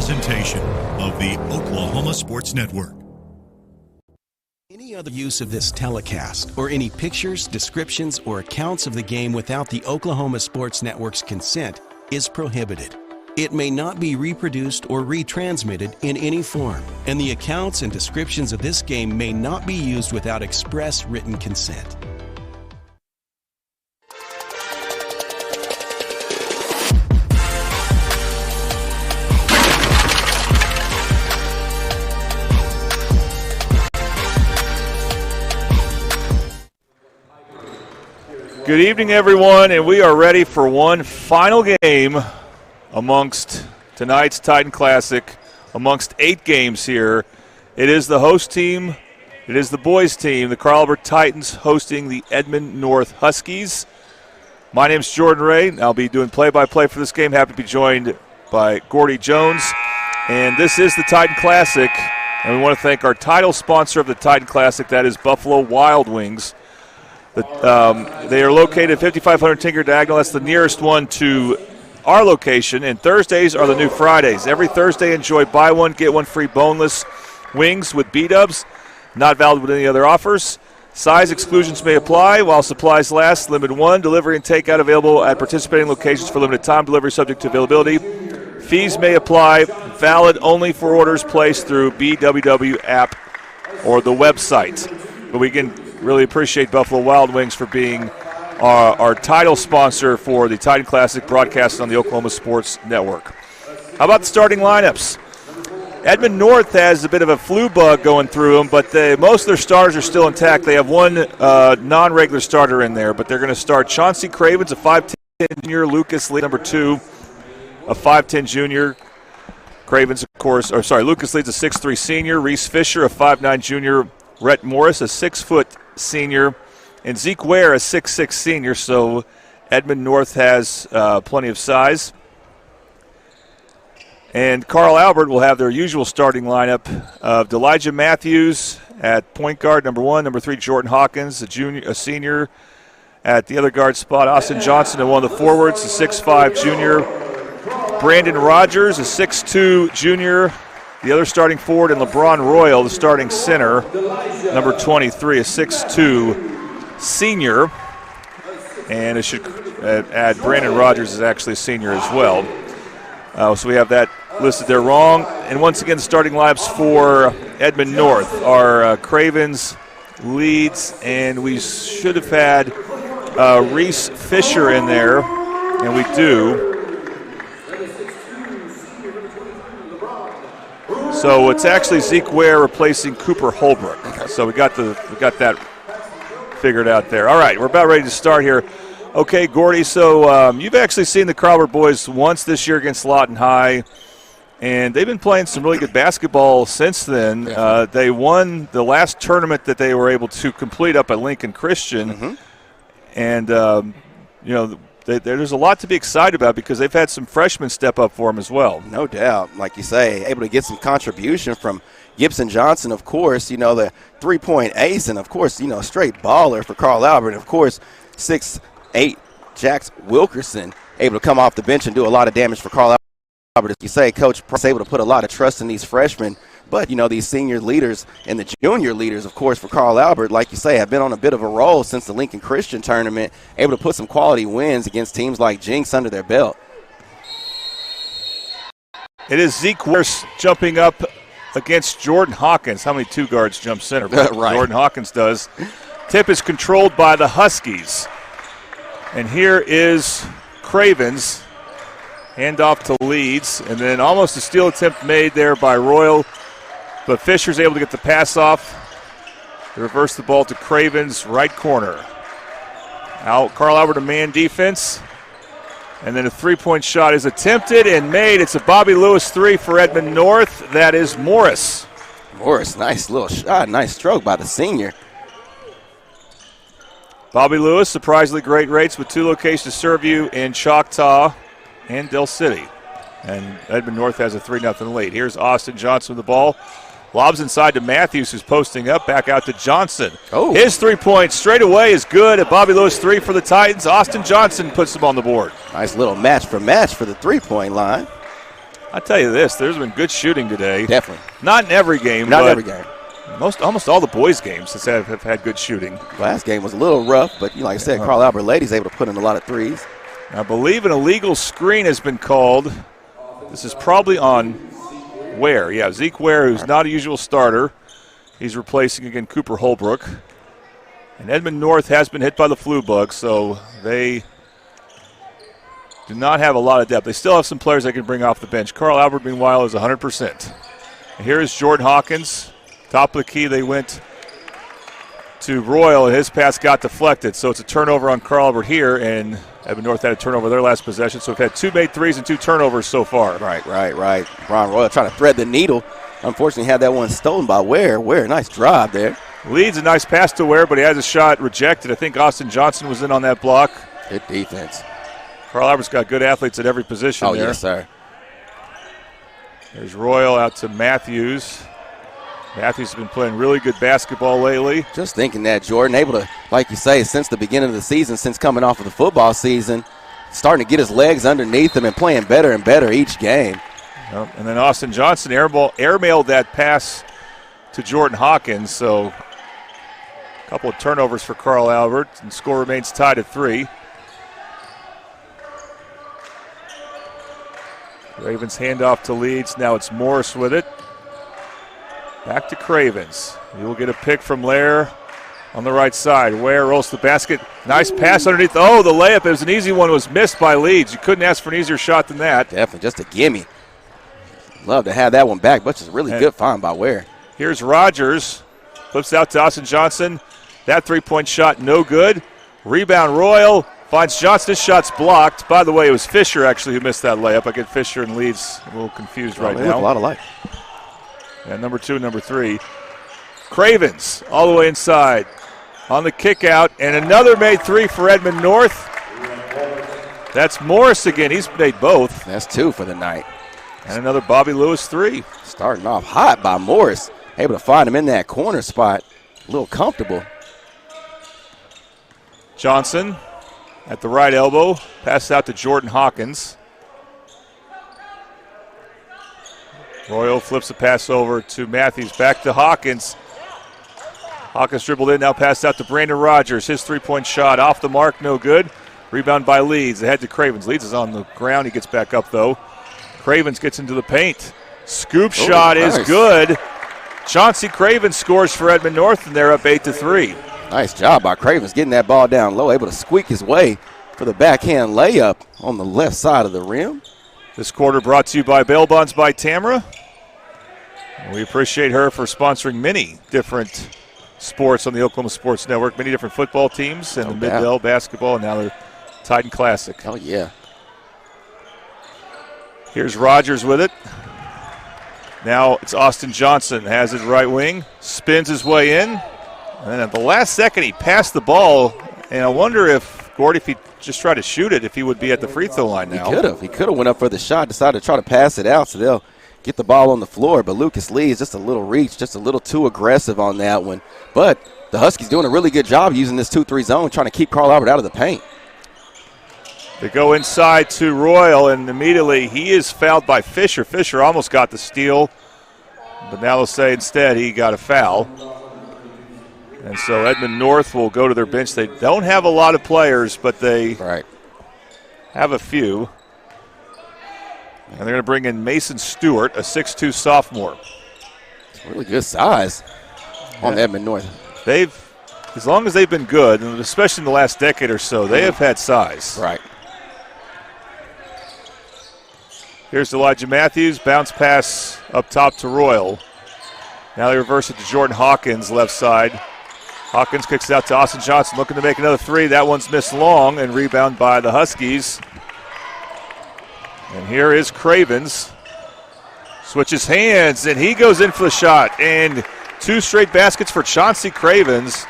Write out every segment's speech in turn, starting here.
presentation of the Oklahoma Sports Network. Any other use of this telecast or any pictures, descriptions, or accounts of the game without the Oklahoma Sports Network's consent is prohibited. It may not be reproduced or retransmitted in any form, and the accounts and descriptions of this game may not be used without express written consent. Good evening, everyone, and we are ready for one final game amongst tonight's Titan Classic, amongst 8 games here. It is the host team, it is the boys team, the Carl Albert Titans hosting the Edmond North Huskies. My name's Jordan Ray, and I'll be doing play-by-play for this game. Happy to be joined by Gordy Jones, and this is the Titan Classic, and we want to thank our title sponsor of the Titan Classic, that is Buffalo Wild Wings. They are located at 5500 Tinker Diagonal. That's the nearest one to our location. And Thursdays are the new Fridays. Every Thursday, enjoy buy one, get one free boneless wings with B-dubs. Not valid with any other offers. Size exclusions may apply while supplies last. Limit 1. Delivery and takeout available at participating locations for limited time. Delivery subject to availability. Fees may apply. Valid only for orders placed through BWW app or the website. But we can really appreciate Buffalo Wild Wings for being our title sponsor for the Titan Classic broadcast on the Oklahoma Sports Network. How about the starting lineups? Edmond North has a bit of a flu bug going through them, but most of their starters are still intact. They have one non-regular starter in there, but they're going to start Chauncey Cravens, a 5'10 junior, Lucas Lee, number 2, a 5'10 junior. Cravens, of course, Lucas Lee's a 6'3 senior, Reese Fisher, a 5'9 junior, Rhett Morris, a 6-foot senior, and Zeke Ware, a 6'6 senior. So Edmond North has plenty of size. And Carl Albert will have their usual starting lineup of Elijah Matthews at point guard, number 1, number 3, Jordan Hawkins, a senior at the other guard spot, Austin Johnson at one of the forwards, a 6'5 junior, Brandon Rogers, a 6'2 junior, the other starting forward, and LeBron Royal, the starting center, number 23, a 6'2 senior. And it should add Brandon Rogers is actually a senior as well. So we have that listed there wrong. And once again, starting lineups for Edmond North are Cravens, Leeds, and we should have had Reese Fisher in there, and we do. So it's actually Zeke Ware replacing Cooper Holbrook. So we got that figured out there. All right, we're about ready to start here. Okay, Gordy, so you've actually seen the Carl Albert boys once this year against Lawton High, and they've been playing some really good basketball since then. They won the last tournament that they were able to complete up at Lincoln Christian, and there's a lot to be excited about because they've had some freshmen step up for them as well. No doubt. Like you say, able to get some contribution from Gibson Johnson, of course, the three-point ace, and, of course, straight baller for Carl Albert. And, of course, 6'8", Jax Wilkerson, able to come off the bench and do a lot of damage for Carl Albert. As you say, Coach Price able to put a lot of trust in these freshmen. But, these senior leaders and the junior leaders, of course, for Carl Albert, like you say, have been on a bit of a roll since the Lincoln Christian tournament, able to put some quality wins against teams like Jinx under their belt. It is Zeke Ware jumping up against Jordan Hawkins. How many two guards jump center? Right. Jordan Hawkins does. Tip is controlled by the Huskies. And here is Cravens. Handoff to Leeds. And then almost a steal attempt made there by Royal. But Fisher's able to get the pass off. They reverse the ball to Cravens, right corner. Out, Carl Albert a man defense. And then a three-point shot is attempted and made. It's a Bobby Lewis 3 for Edmond North. That is Morris. Morris, nice little shot. Nice stroke by the senior. Bobby Lewis, surprisingly great rates with 2 locations to serve you in Choctaw and Del City. And Edmond North has a 3-0 lead. Here's Austin Johnson with the ball. Lobs inside to Matthews, who's posting up. Back out to Johnson. Oh. His 3-point straight away is good. At Bobby Lewis 3 for the Titans. Austin Johnson puts them on the board. Nice little match for the 3-point line. I tell you this, there's been good shooting today. Definitely. Not in every game. Not in every game. Almost all the boys' games have had good shooting. Last game was a little rough, but like I said, Carl Albert ladies able to put in a lot of threes. I believe an illegal screen has been called. This is probably on Ware. Yeah, Zeke Ware, who's not a usual starter. He's replacing, again, Cooper Holbrook. And Edmond North has been hit by the flu bug, so they do not have a lot of depth. They still have some players they can bring off the bench. Carl Albert, meanwhile, is 100%. And here is Jordan Hawkins. Top of the key, they went to Royal, and his pass got deflected. So it's a turnover on Carl Albert here, and Edmond North had a turnover their last possession. So we've had 2 made threes and 2 turnovers so far. Right. Brian Royal trying to thread the needle. Unfortunately, had that one stolen by Ware. Ware, nice drive there. Leads a nice pass to Ware, but he has a shot rejected. I think Austin Johnson was in on that block. Good defense. Carl Albert's got good athletes at every position there. Oh, yes, sir. There's Royal out to Matthews. Matthews has been playing really good basketball lately. Just thinking that, Jordan, able to, like you say, since the beginning of the season, since coming off of the football season, starting to get his legs underneath him and playing better and better each game. Yep. And then Austin Johnson airmailed that pass to Jordan Hawkins. So a couple of turnovers for Carl Albert, and score remains tied at 3. Ravens handoff to Leeds. Now it's Morris with it. Back to Cravens. He will get a pick from Lair on the right side. Ware rolls to the basket. Nice pass underneath. Oh, the layup. It was an easy one. It was missed by Leeds. You couldn't ask for an easier shot than that. Definitely. Just a gimme. Love to have that one back, but it's a really good find by Ware. Here's Rogers. Flips out to Austin Johnson. That three-point shot no good. Rebound Royal. Finds Johnson. His shot's blocked. By the way, it was Fisher actually who missed that layup. I get Fisher and Leeds a little confused right now. A lot of light. And number 2, number 3. Cravens all the way inside on the kick out. And another made 3 for Edmond North. That's Morris again. He's made both. That's 2 for the night. And another Bobby Lewis 3. Starting off hot by Morris. Able to find him in that corner spot. A little comfortable. Johnson at the right elbow. Passes out to Jordan Hawkins. Royal flips the pass over to Matthews. Back to Hawkins. Hawkins dribbled in, now passed out to Brandon Rogers. His three-point shot off the mark, no good. Rebound by Leeds. Ahead to Cravens. Leeds is on the ground. He gets back up, though. Cravens gets into the paint. Scoop shot is good. Chauncey Cravens scores for Edmond North, and they're up 8-3. Nice job by Cravens getting that ball down low, able to squeak his way for the backhand layup on the left side of the rim. This quarter brought to you by Bail Bonds by Tamara. We appreciate her for sponsoring many different sports on the Oklahoma Sports Network, many different football teams, and the Mid-Dell basketball, and now the Titan Classic. Oh, yeah. Here's Rogers with it. Now it's Austin Johnson, has it right wing, spins his way in, and then at the last second he passed the ball, and I wonder if Gordy, if he just tried to shoot it, if he would be at the free throw line now. He could have went up for the shot, decided to try to pass it out, so they'll get the ball on the floor, but Lucas Lee is just a little reach, just a little too aggressive on that one. But the Huskies doing a really good job using this 2-3 zone, trying to keep Carl Albert out of the paint. They go inside to Royal, and immediately he is fouled by Fisher. Fisher almost got the steal, but now they'll say instead he got a foul. And so Edmond North will go to their bench. They don't have a lot of players, but they have a few. And they're going to bring in Mason Stewart, a 6'2 sophomore. It's really good size on Edmond North. As long as they've been good, and especially in the last decade or so, they have had size. Right. Here's Elijah Matthews, bounce pass up top to Royal. Now they reverse it to Jordan Hawkins, left side. Hawkins kicks it out to Austin Johnson, looking to make another three. That one's missed long, and rebound by the Huskies. And here is Cravens. Switches hands, and he goes in for the shot. And two straight baskets for Chauncey Cravens.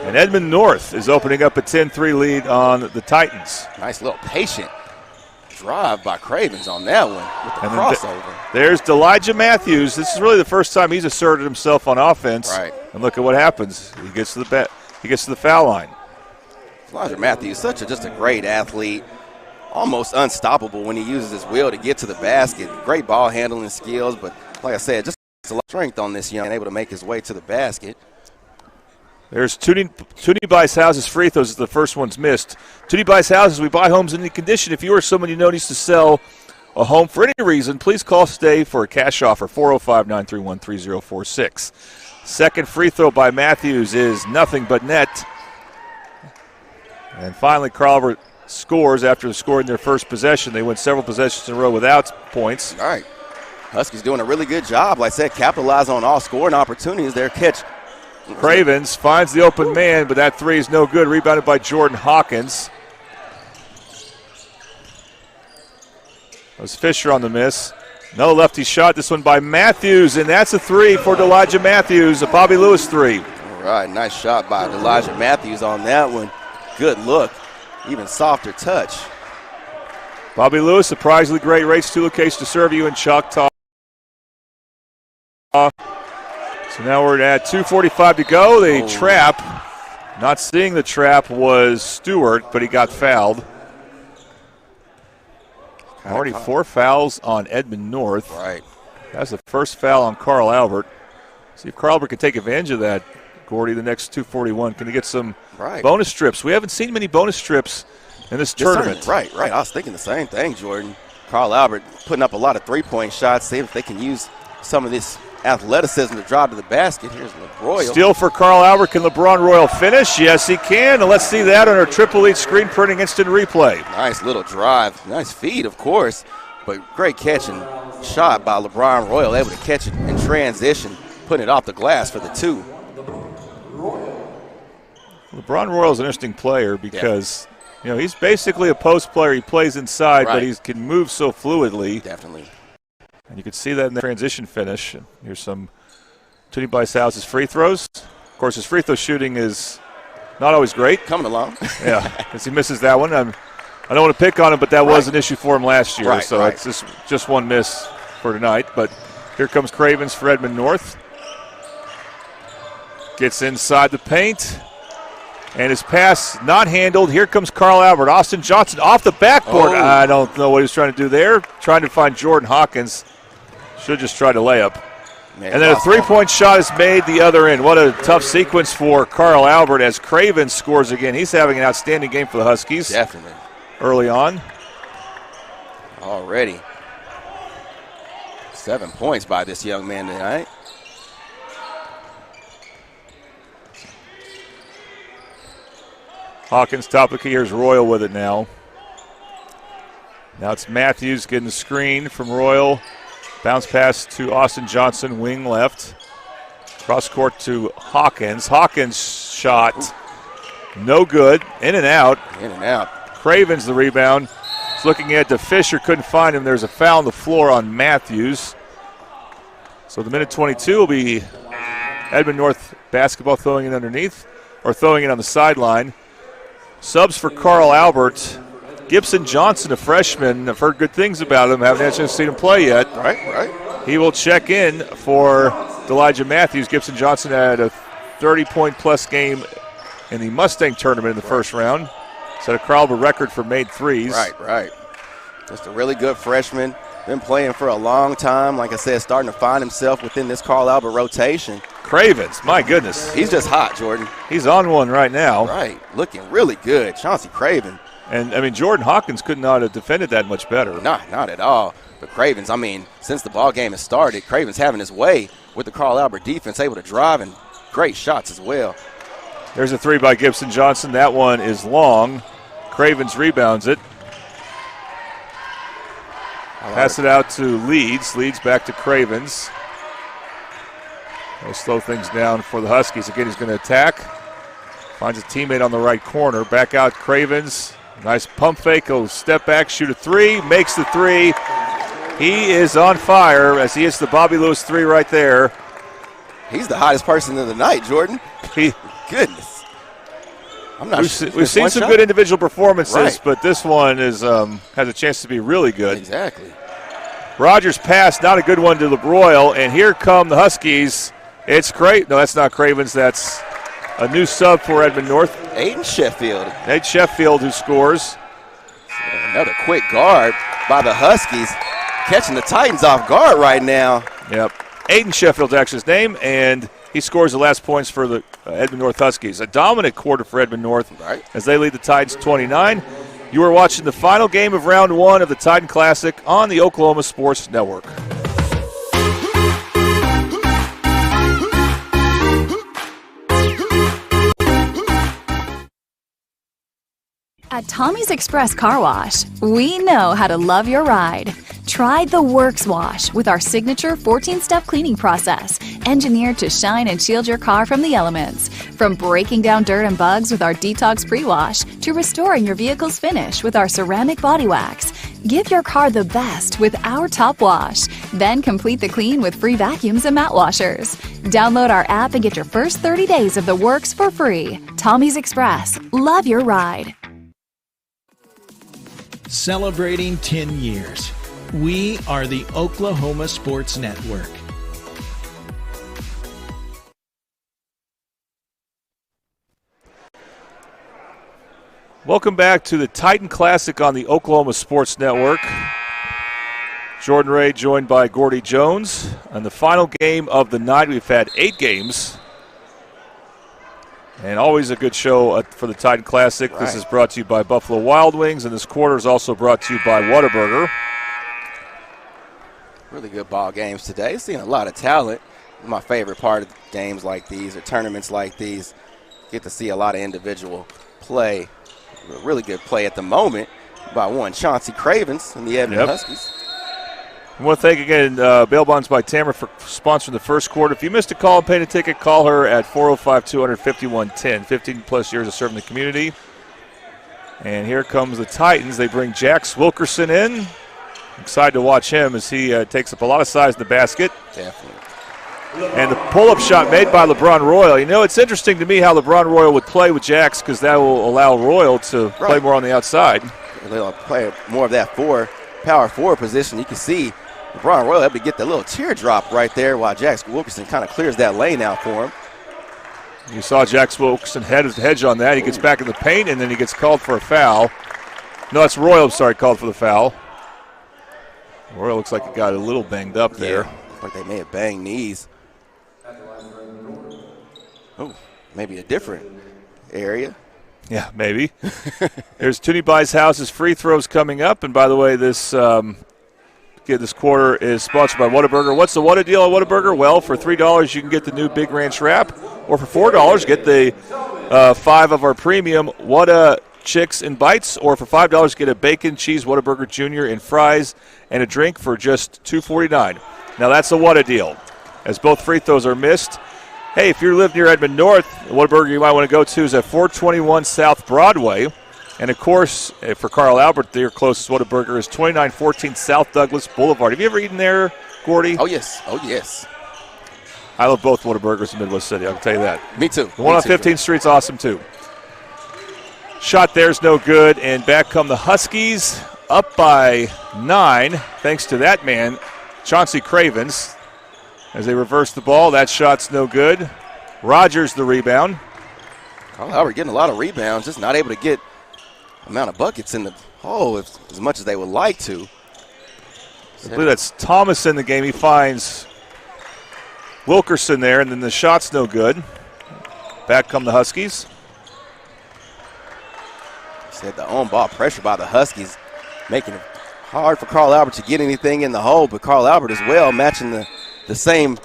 And Edmond North is opening up a 10-3 lead on the Titans. Nice little patient drive by Cravens on that one with the crossover. There's Elijah Matthews. This is really the first time he's asserted himself on offense. Right. And look at what happens. He gets to the foul line. Elijah Matthews, just a great athlete. almost unstoppable when he uses his will to get to the basket. Great ball handling skills, but like I said, just a lot of strength on this young man, able to make his way to the basket. There's Toonie Buys Houses free throws. The first one's missed. Toonie Buys Houses. We buy homes in any condition. If you or someone you know needs to sell a home for any reason, please call today for a cash offer, 405-931-3046. Second free throw by Matthews is nothing but net. And finally, Carl Albert scores after scoring their first possession. They went several possessions in a row without points. All right. Huskies doing a really good job. Like I said, capitalize on all scoring opportunities. Their catch. Cravens finds the open man, but that three is no good. Rebounded by Jordan Hawkins. That was Fisher on the miss. No lefty shot. This one by Matthews, and that's a three for Elijah Matthews, a Bobby Lewis three. All right, nice shot by Elijah Matthews on that one. Good look, even softer touch. Bobby Lewis, surprisingly great race to location to serve you in Choctaw. So now we're at 2:45 to go. The trap, not seeing the trap, was Stewart, but he got fouled. Already 4 fouls on Edmond North. Right. That's the first foul on Carl Albert. See if Carl Albert can take advantage of that, Gordy, the next 2:41. Can he get some bonus strips? We haven't seen many bonus strips in this tournament. Right. I was thinking the same thing, Jordan. Carl Albert putting up a lot of three-point shots. See if they can use some of this athleticism to drive to the basket. Here's LeBroyal. Steal for Carl Albert. Can LeBron Royal finish? Yes, he can. And let's see that on our Triple Elite screen printing instant replay. Nice little drive. Nice feed, of course. But great catch and shot by LeBron Royal. Able to catch it in transition, putting it off the glass for the two. LeBron Royal is an interesting player because he's basically a post player. He plays inside, but he can move so fluidly. Definitely. And you can see that in the transition finish. Here's some Toonie Buys Houses free throws. Of course, his free throw shooting is not always great. Coming along. Yeah, because he misses that one. I don't want to pick on him, but that was an issue for him last year. It's just one miss for tonight. But here comes Cravens for Edmond North. Gets inside the paint. And his pass not handled. Here comes Carl Albert. Austin Johnson off the backboard. I don't know what he was trying to do there. Trying to find Jordan Hawkins. Should just try to layup. And then a three-point shot is made the other end. What a tough sequence for Carl Albert as Craven scores again. He's having an outstanding game for the Huskies. Definitely. Early on. Already. 7 points by this young man tonight. Hawkins top of the key. Here's Royal with it now. Now it's Matthews getting the screen from Royal. Bounce pass to Austin Johnson, wing left. Cross court to Hawkins. Hawkins shot no good. In and out. Cravens the rebound. He's looking at the Fisher, couldn't find him. There's a foul on the floor on Matthews. So the minute 22 will be Edmond North basketball throwing it underneath, or throwing it on the sideline. Subs for Carl Albert. Gibson Johnson, a freshman. I've heard good things about him. Haven't had a chance to see him play yet. Right. He will check in for Elijah Matthews. Gibson Johnson had a 30-point-plus game in the Mustang tournament in the first round. Set a Carl Albert record for made threes. Right. Just a really good freshman. Been playing for a long time. Like I said, starting to find himself within this Carl Albert rotation. Cravens, my goodness. He's just hot, Jordan. He's on one right now. Right, looking really good. Chauncey Craven. And, Jordan Hawkins could not have defended that much better. Not at all. But Cravens, since the ball game has started, Cravens having his way with the Carl Albert defense, able to drive and great shots as well. There's a three by Gibson Johnson. That one is long. Cravens rebounds it. Pass it out to Leeds. Leeds back to Cravens. They'll slow things down for the Huskies. Again, he's going to attack. Finds a teammate on the right corner. Back out Cravens. Nice pump fake. He'll step back, shoot a three. Makes the three. He is on fire as he hits the Bobby Lewis three right there. He's the hottest person of the night, Jordan. Goodness. We've seen some good individual performances, but this one is has a chance to be really good. Exactly. Rogers pass, not a good one to LeBroyal, and here come the Huskies. It's great. No, that's not Cravens. That's a new sub for Edmond North. Nate Sheffield, who scores. Another quick guard by the Huskies, catching the Titans off guard right now. Yep. Aiden Sheffield's actually his name, and he scores the last points for the Edmond North Huskies. A dominant quarter for Edmond North as they lead the Titans 29. You are watching the final game of round one of the Titan Classic on the Oklahoma Sports Network. At Tommy's Express Car Wash, we know how to love your ride. Try the Works Wash with our signature 14-step cleaning process, engineered to shine and shield your car from the elements. From breaking down dirt and bugs with our Detox Pre-Wash to restoring your vehicle's finish with our ceramic body wax. Give your car the best with our Top Wash. Then complete the clean with free vacuums and mat washers. Download our app and get your first 30 days of the Works for free. Tommy's Express. Love your ride. Celebrating 10 years. We are the Oklahoma Sports Network. Welcome back to the Titan Classic on the Oklahoma Sports Network. Jordan Ray joined by Gordy Jones. On the final game of the night, we've had 8 games. And always a good show for the Titan Classic. Right. This is brought to you by Buffalo Wild Wings, and this quarter is also brought to you by Whataburger. Really good ball games today. Seeing a lot of talent. My favorite part of games like these or tournaments like these, get to see a lot of individual play. Really good play at the moment by one Chauncey Cravens and the Edmond Huskies. I want to thank again Bail Bonds by Tamara for sponsoring the first quarter. If you missed a call and paid a ticket, call her at 405-200-5110. 15-plus years of serving the community. And here comes the Titans. They bring Jax Wilkerson in. Excited to watch him as he takes up a lot of size in the basket. Definitely. And the pull-up shot made by LeBron Royal. You know, it's interesting to me how LeBron Royal would play with Jax because that will allow Royal to play more on the outside. They'll play more of that power forward position. You can see LeBron Royal able to get that little teardrop right there while Jax Wilkerson kind of clears that lane out for him. You saw Jax Wilkerson hedge on that. He gets back in the paint, and then he gets called for a foul. No, that's Royal, called for the foul. Royal looks like he got a little banged up there. Looks like they may have banged knees. Oh, maybe a different area. Yeah, maybe. Here's Toonie Buys Houses free throws coming up. And by the way, this quarter is sponsored by Whataburger. What's the Whata deal at Whataburger? Well, for $3 you can get the new Big Ranch wrap, or for $4 get the 5 of our premium Whata Chicks and Bites, or for $5 get a bacon cheese Whataburger Jr. and fries and a drink for just $2.49. Now that's a Whata deal, as both free throws are missed. Hey, if you live near Edmond North, the Whataburger you might want to go to is at 421 South Broadway. And, of course, for Carl Albert, their closest Whataburger is 2914 South Douglas Boulevard. Have you ever eaten there, Gordy? Oh, yes. Oh, yes. I love both Whataburgers in Midwest City, I can tell you that. Me too. The one on 15th Street's awesome, too. Shot there's no good, and back come the Huskies, up by 9, thanks to that man, Chauncey Cravens. As they reverse the ball, that shot's no good. Rogers the rebound. Carl Albert getting a lot of rebounds, just not able to get amount of buckets in the hole as much as they would like to. I believe that's Thomas in the game. He finds Wilkerson there, and then the shot's no good. Back come the Huskies. Said the on-ball pressure by the Huskies, making it hard for Carl Albert to get anything in the hole, but Carl Albert as well matching the same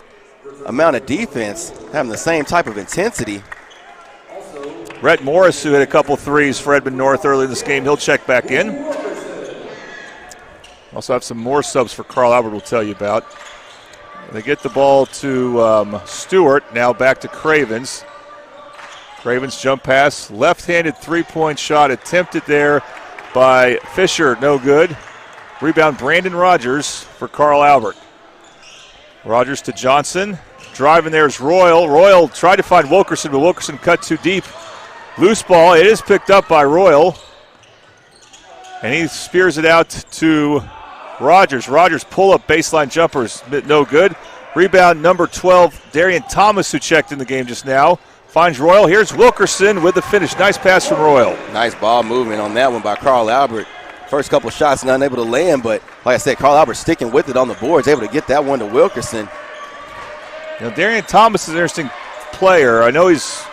amount of defense, having the same type of intensity. Rhett Morris, who hit a couple threes for Edmond North early in this game, he'll check back in. Also have some more subs for Carl Albert we'll tell you about. They get the ball to Stewart, now back to Cravens. Cravens jump pass, left-handed three-point shot attempted there by Fisher, no good. Rebound Brandon Rogers for Carl Albert. Rogers to Johnson. Driving there is Royal. Royal tried to find Wilkerson, but Wilkerson cut too deep. Loose ball. It is picked up by Royal. And he spears it out to Rogers. Rogers pull-up baseline jumpers, no good. Rebound number 12, Darian Thomas, who checked in the game just now. Finds Royal. Here's Wilkerson with the finish. Nice pass from Royal. Nice ball movement on that one by Carl Albert. First couple shots, not able to land, but like I said, Carl Albert sticking with it on the boards, able to get that one to Wilkerson. Darian Thomas is an interesting player. I know he's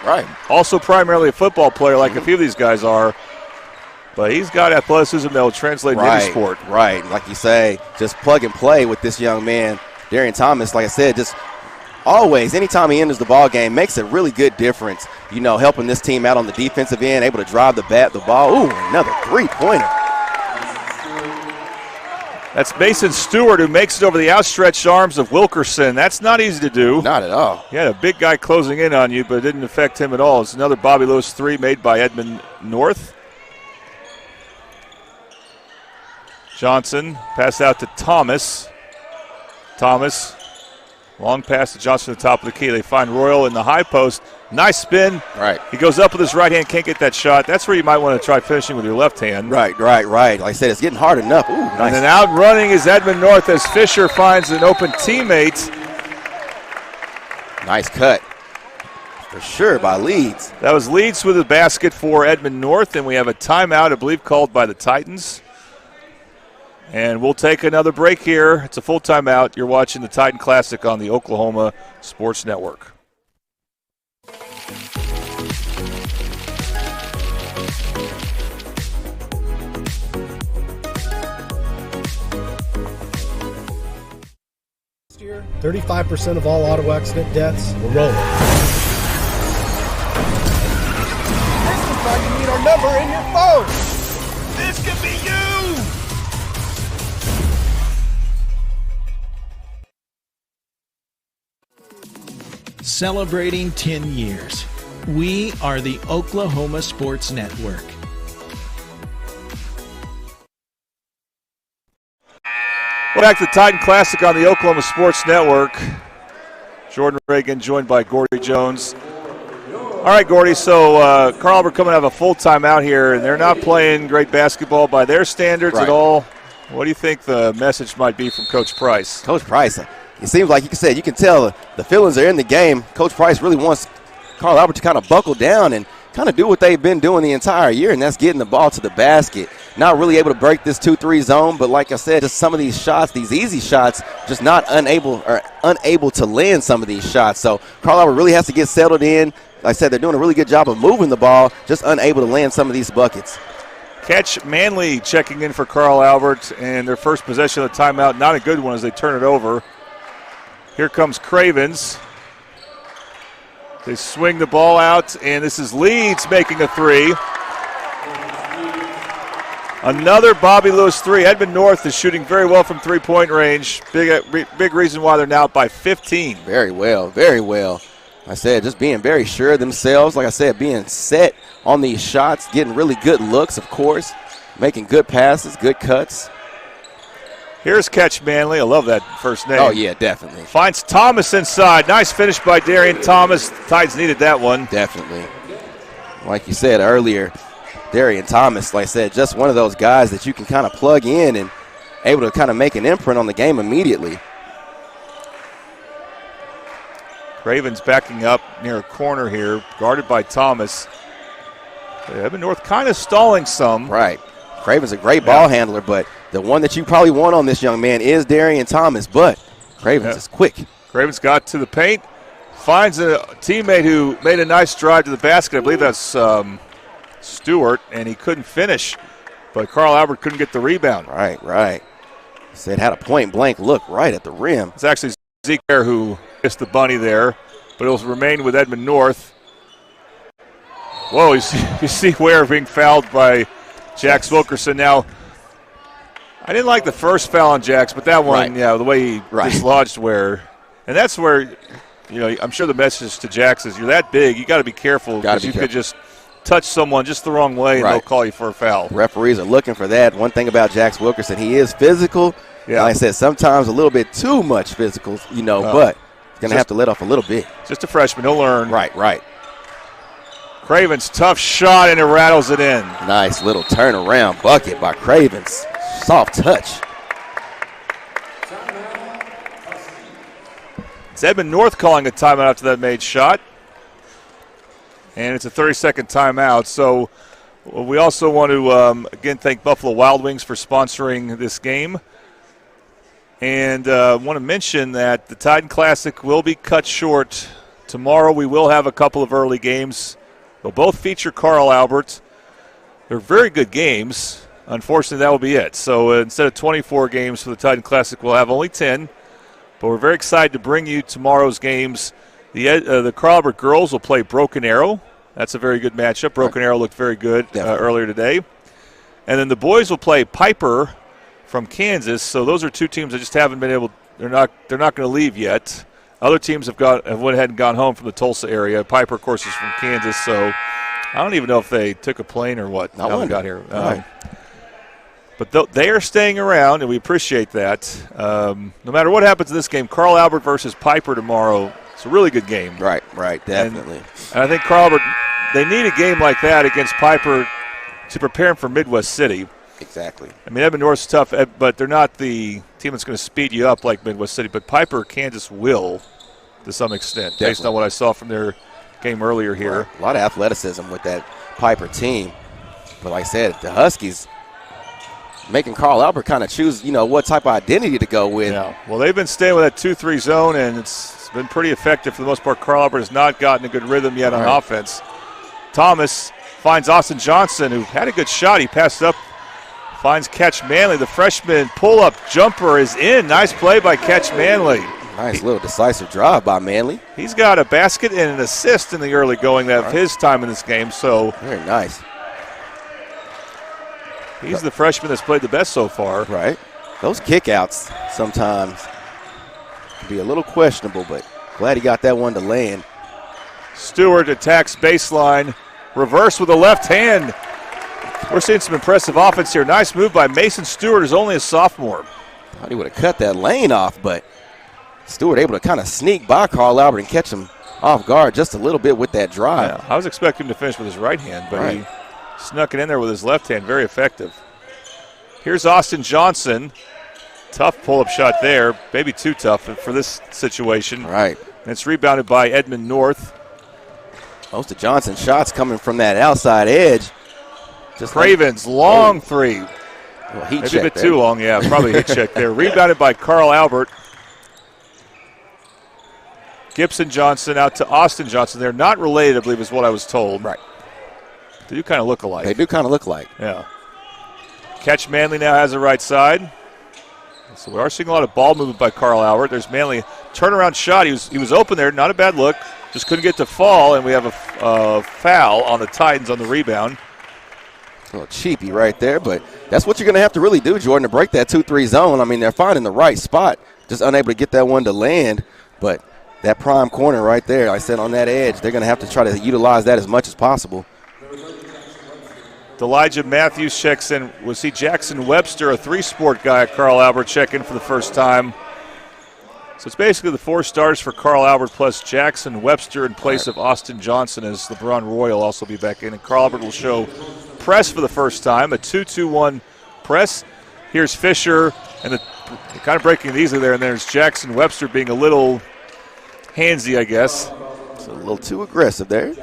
also primarily a football player like a few of these guys are, but he's got athleticism that will translate in any sport. Right, like you say, just plug and play with this young man. Darian Thomas, like I said, just always, anytime he enters the ball game, makes a really good difference, helping this team out on the defensive end, able to drive the ball. Ooh, another three-pointer. That's Mason Stewart who makes it over the outstretched arms of Wilkerson. That's not easy to do. Not at all. You had a big guy closing in on you, but it didn't affect him at all. It's another Bobby Lewis three made by Edmond North. Johnson, pass out to Thomas. Thomas, long pass to Johnson at the top of the key. They find Royal in the high post. Nice spin. Right. He goes up with his right hand, can't get that shot. That's where you might want to try finishing with your left hand. Right. Like I said, it's getting hard enough. Ooh, nice. And then out running is Edmond North as Fisher finds an open teammate. Nice cut. For sure by Leeds. That was Leeds with a basket for Edmond North, and we have a timeout, I believe, called by the Titans. And we'll take another break here. It's a full timeout. You're watching the Titan Classic on the Oklahoma Sports Network. Last year, 35% of all auto accident deaths were rolling. This looks like you need our number in your phone. This could be you. Celebrating 10 years. We are the Oklahoma Sports Network. Back to the Titan Classic on the Oklahoma Sports Network. Jordan Reagan joined by Gordy Jones. All right, Gordy, so Carl Albert coming out of a full timeout here, and they're not playing great basketball by their standards at all. What do you think the message might be from Coach Price? Coach Price, it seems like you can tell the feelings are in the game. Coach Price really wants Carl Albert to kind of buckle down and kind of do what they've been doing the entire year, and that's getting the ball to the basket. Not really able to break this 2-3 zone, but like I said, just some of these shots, these easy shots, just not unable to land some of these shots. So Carl Albert really has to get settled in. Like I said, they're doing a really good job of moving the ball, just unable to land some of these buckets. Catch Manley checking in for Carl Albert, and their first possession of the timeout, not a good one as they turn it over. Here comes Cravens. They swing the ball out, and this is Leeds making a three. Another Bobby Lewis three. Edmond North is shooting very well from three-point range. Big reason why they're now up by 15. Very well, very well. I said just being very sure of themselves. Like I said, being set on these shots, getting really good looks, of course, making good passes, good cuts. Here's Catch Manley. I love that first name. Oh, yeah, definitely. Finds Thomas inside. Nice finish by Darian Thomas. The Tides needed that one. Definitely. Like you said earlier, Darian Thomas, like I said, just one of those guys that you can kind of plug in and able to kind of make an imprint on the game immediately. Cravens backing up near a corner here, guarded by Thomas. Edmond North kind of stalling some. Right. Craven's a great ball handler, but the one that you probably want on this young man is Darian Thomas, but Cravens is quick. Cravens got to the paint, finds a teammate who made a nice drive to the basket. I believe that's Stewart, and he couldn't finish, but Carl Albert couldn't get the rebound. Right. Said had a point-blank look right at the rim. It's actually Zeke there who missed the bunny there, but it'll remain with Edmond North. Whoa, you see Ware being fouled by Jax Wilkerson. Now, I didn't like the first foul on Jax, but that one, the way he dislodged Ware. And that's where, I'm sure the message to Jax is you're that big, you got to be careful because you could just touch someone just the wrong way and they'll call you for a foul. Referees are looking for that. One thing about Jax Wilkerson, he is physical. Yeah. Like I said, sometimes a little bit too much physical, but he's going to have to let off a little bit. Just a freshman. He'll learn. Right. Cravens, tough shot, and it rattles it in. Nice little turnaround bucket by Cravens. Soft touch. It's Edmond North calling a timeout after that made shot. And it's a 30-second timeout. So Well, we also want to, again, thank Buffalo Wild Wings for sponsoring this game. And want to mention that the Titan Classic will be cut short. Tomorrow we will have a couple of early games. They'll both feature Carl Albert. They're very good games. Unfortunately, that will be it. So instead of 24 games for the Titan Classic, we'll have only 10. But we're very excited to bring you tomorrow's games. The Carl Albert girls will play Broken Arrow. That's a very good matchup. Broken Arrow looked very good earlier today. And then the boys will play Piper from Kansas. So those are two teams that just haven't been able. They're not going to leave yet. Other teams have went ahead and gone home from the Tulsa area. Piper, of course, is from Kansas. So I don't even know if they took a plane or what. How they got here. But they are staying around, and we appreciate that. No matter what happens in this game, Carl Albert versus Piper tomorrow. It's a really good game. Right, definitely. And I think Carl Albert, they need a game like that against Piper to prepare them for Midwest City. Exactly. I mean, Edmond North's tough, but they're not the team that's going to speed you up like Midwest City. But Piper, Kansas will, to some extent, based on what I saw from their game earlier here. Right. A lot of athleticism with that Piper team. But like I said, the Huskies making Carl Albert kind of choose, what type of identity to go with. Yeah. Well, they've been staying with that 2-3 zone, and it's been pretty effective for the most part. Carl Albert has not gotten a good rhythm yet on offense. Thomas finds Austin Johnson, who had a good shot. He passed up, finds Catch Manley. The freshman pull-up jumper is in. Nice play by Catch Manley. Nice little decisive drive by Manley. He's got a basket and an assist in the early going of his time in this game. So very nice. He's the freshman that's played the best so far. Right. Those kickouts sometimes can be a little questionable, but glad he got that one to land. Stewart attacks baseline. Reverse with the left hand. We're seeing some impressive offense here. Nice move by Mason Stewart, who's only a sophomore. Thought he would have cut that lane off, but Stewart able to kind of sneak by Carl Albert and catch him off guard just a little bit with that drive. Yeah, I was expecting him to finish with his right hand, but he snuck it in there with his left hand. Very effective. Here's Austin Johnson. Tough pull-up shot there. Maybe too tough for this situation. Right. And it's rebounded by Edmond North. Most of Johnson's shots coming from that outside edge. Just Cravens, long three. Well, maybe a bit too long, yeah. Probably heat check there. Rebounded by Carl Albert. Gibson Johnson out to Austin Johnson. They're not related, I believe, is what I was told. Right. They do kind of look alike. They do kind of look alike. Yeah. Catch Manley now has the right side. So we are seeing a lot of ball movement by Carl Albert. There's Manley. Turnaround shot. He was open there. Not a bad look. Just couldn't get to fall, and we have a foul on the Titans on the rebound. A little cheapy right there, but that's what you're going to have to really do, Jordan, to break that 2-3 zone. I mean, they're finding the right spot, just unable to get that one to land. But that prime corner right there, I said on that edge, they're going to have to try to utilize that as much as possible. Elijah Matthews checks in. We'll see Jackson Webster, a three-sport guy at Carl Albert, check in for the first time. So it's basically the four stars for Carl Albert plus Jackson Webster in place of Austin Johnson, as LeBron Roy will also be back in. And Carl Albert will show press for the first time, a 2-2-1 press. Here's Fisher, and kind of breaking it easily there, and there's Jackson Webster being a little handsy, I guess. It's a little too aggressive there.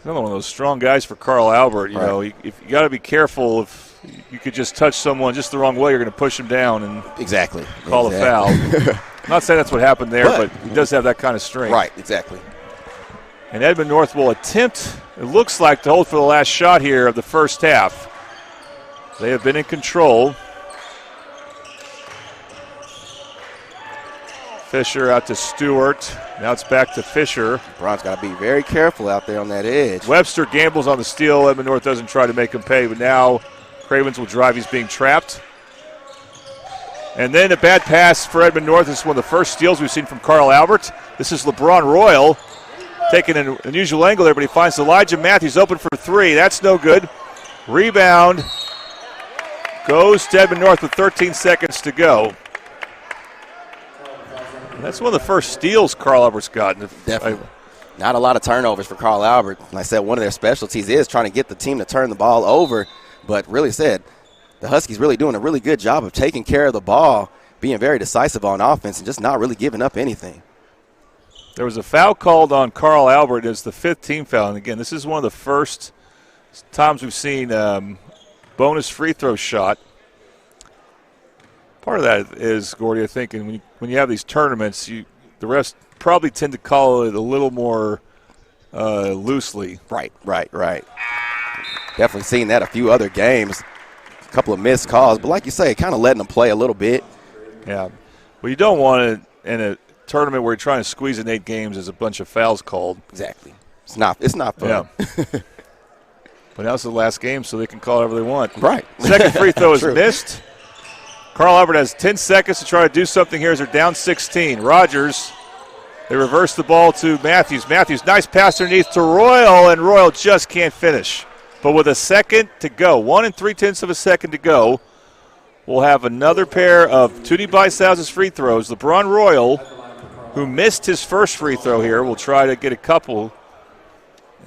Another one of those strong guys for Carl Albert. You know, you got to be careful. If you could just touch someone just the wrong way, you're going to push him down and call a foul. I'm not saying that's what happened there, but he does have that kind of strength. Right, exactly. And Edmond North will attempt, it looks like, to hold for the last shot here of the first half. They have been in control. Fisher out to Stewart. Now it's back to Fisher. Brown's got to be very careful out there on that edge. Webster gambles on the steal. Edmond North doesn't try to make him pay, but now Cravens will drive. He's being trapped. And then a bad pass for Edmond North. This is one of the first steals we've seen from Carl Albert. This is LeBron Royal taking an unusual angle there, but he finds Elijah Matthews open for three. That's no good. Rebound goes to Edmond North with 13 seconds to go. And that's one of the first steals Carl Albert's gotten. Definitely. Not a lot of turnovers for Carl Albert. Like I said, one of their specialties is trying to get the team to turn the ball over. But really said, the Huskies really doing a really good job of taking care of the ball, being very decisive on offense, and just not really giving up anything. There was a foul called on Carl Albert as the fifth team foul. And again, this is one of the first times we've seen bonus free throw shot. Part of that is, Gordy, I think, and when you have these tournaments, the refs probably tend to call it a little more loosely. Right. Definitely seen that a few other games. A couple of missed calls, but like you say, kind of letting them play a little bit. Yeah. Well, you don't want to, in a tournament where you're trying to squeeze in 8 games, there's a bunch of fouls called. Exactly. It's not fun. Yeah. But now it's the last game, so they can call whatever they want. Right. Second free throw is missed. Carl Albert has 10 seconds to try to do something here as they're down 16. Rogers, they reverse the ball to Matthews. Matthews, nice pass underneath to Royal, and Royal just can't finish. But with a second to go, 1 3/10 of a second to go, we'll have another pair of Tootie Bicehouse's free throws. LeBron Royal, who missed his first free throw here, will try to get a couple.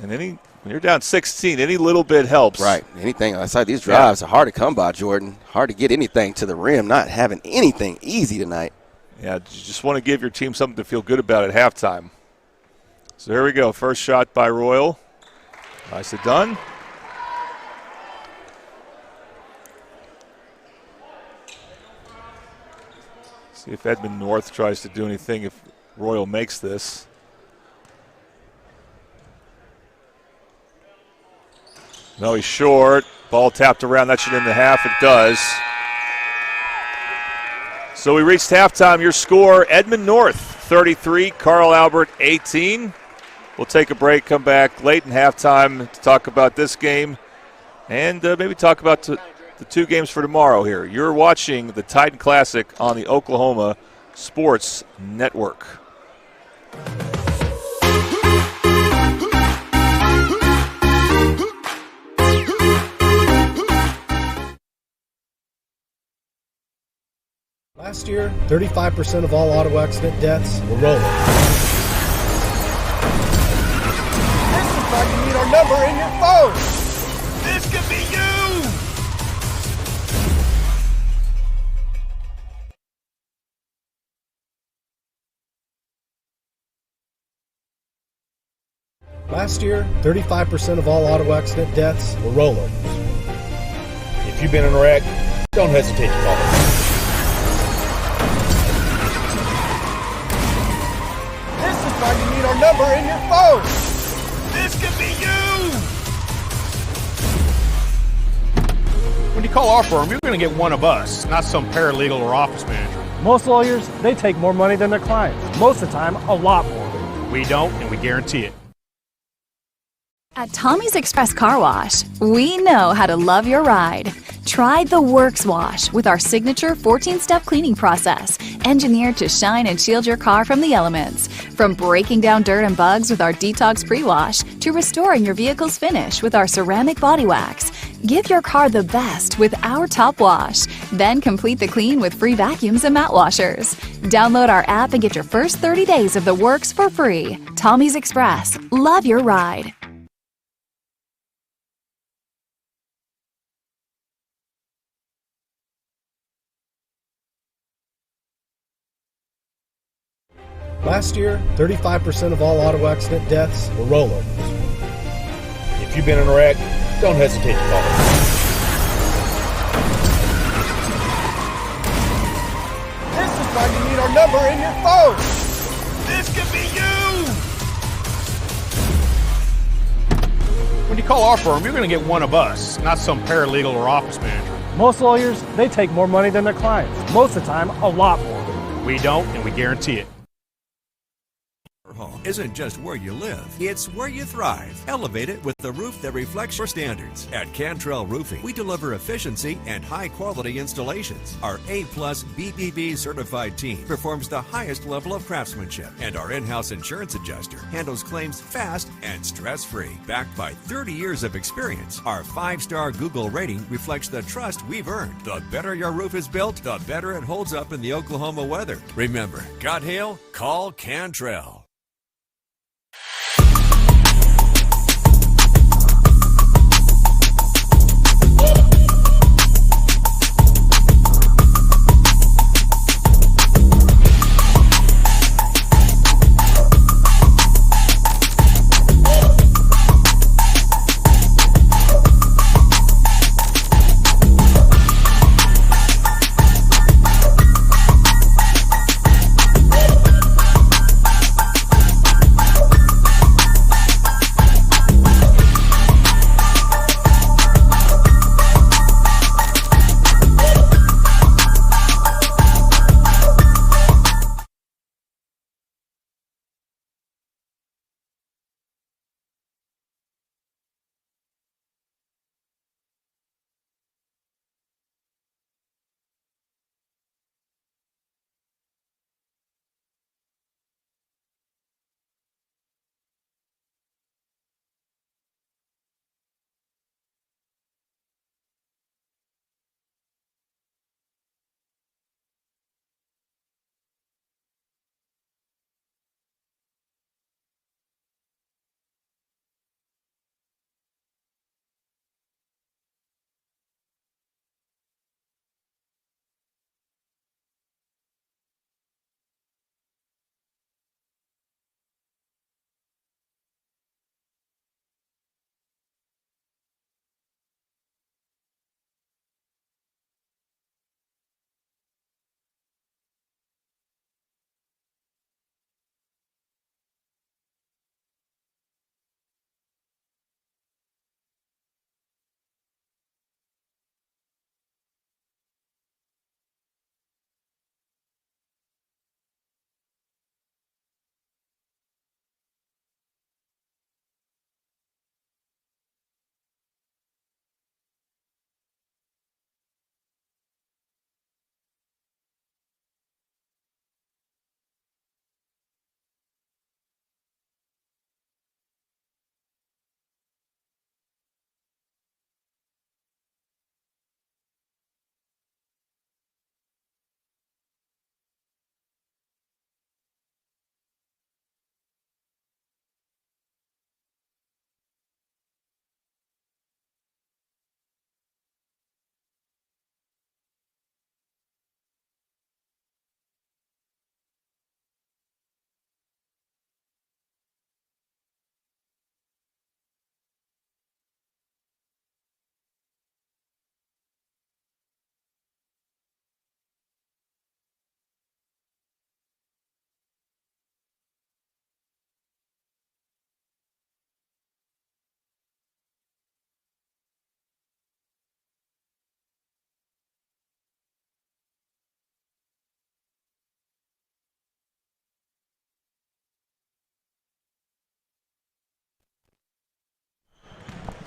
And when you're down 16, any little bit helps. Right. Anything outside these drives are hard to come by, Jordan. Hard to get anything to the rim, not having anything easy tonight. Yeah, you just want to give your team something to feel good about at halftime. So here we go. First shot by Royal. Nicely done. See if Edmond North tries to do anything if Royal makes this. No, he's short. Ball tapped around. That should end the half. It does. So we reached halftime. Your score, Edmond North 33, Carl Albert 18. We'll take a break, come back late in halftime to talk about this game and maybe talk about the 2 games for tomorrow here. You're watching the Titan Classic on the Oklahoma Sports Network. Last year, 35% of all auto accident deaths were rolling. This looks like you need our number in your phone. This could be you. Last year, 35% of all auto accident deaths were rolling. If you've been in a wreck, don't hesitate to call us. Like you need our number in your phone. This could be you. When you call our firm, you're going to get one of us, not some paralegal or office manager. Most lawyers, they take more money than their clients. Most of the time, a lot more. We don't, and we guarantee it. At Tommy's Express Car Wash, we know how to love your ride. Try the Works Wash with our signature 14-step cleaning process, engineered to shine and shield your car from the elements. From breaking down dirt and bugs with our Detox Pre-Wash to restoring your vehicle's finish with our ceramic body wax. Give your car the best with our Top Wash. Then complete the clean with free vacuums and mat washers. Download our app and get your first 30 days of the Works for free. Tommy's Express. Love your ride. Last year, 35% of all auto accident deaths were rollovers. If you've been in a wreck, don't hesitate to call us. This looks like you need our number in your phone. This could be you. When you call our firm, you're going to get one of us, not some paralegal or office manager. Most lawyers, they take more money than their clients. Most of the time, a lot more. We don't, and we guarantee it. Home isn't just where you live, it's where you thrive. Elevate it with the roof that reflects your standards. At Cantrell Roofing, we deliver efficiency and high-quality installations. Our A-plus BBB certified team performs the highest level of craftsmanship, and our in-house insurance adjuster handles claims fast and stress-free. Backed by 30 years of experience, our 5-star Google rating reflects the trust we've earned. The better your roof is built, the better it holds up in the Oklahoma weather. Remember, got hail? Call Cantrell.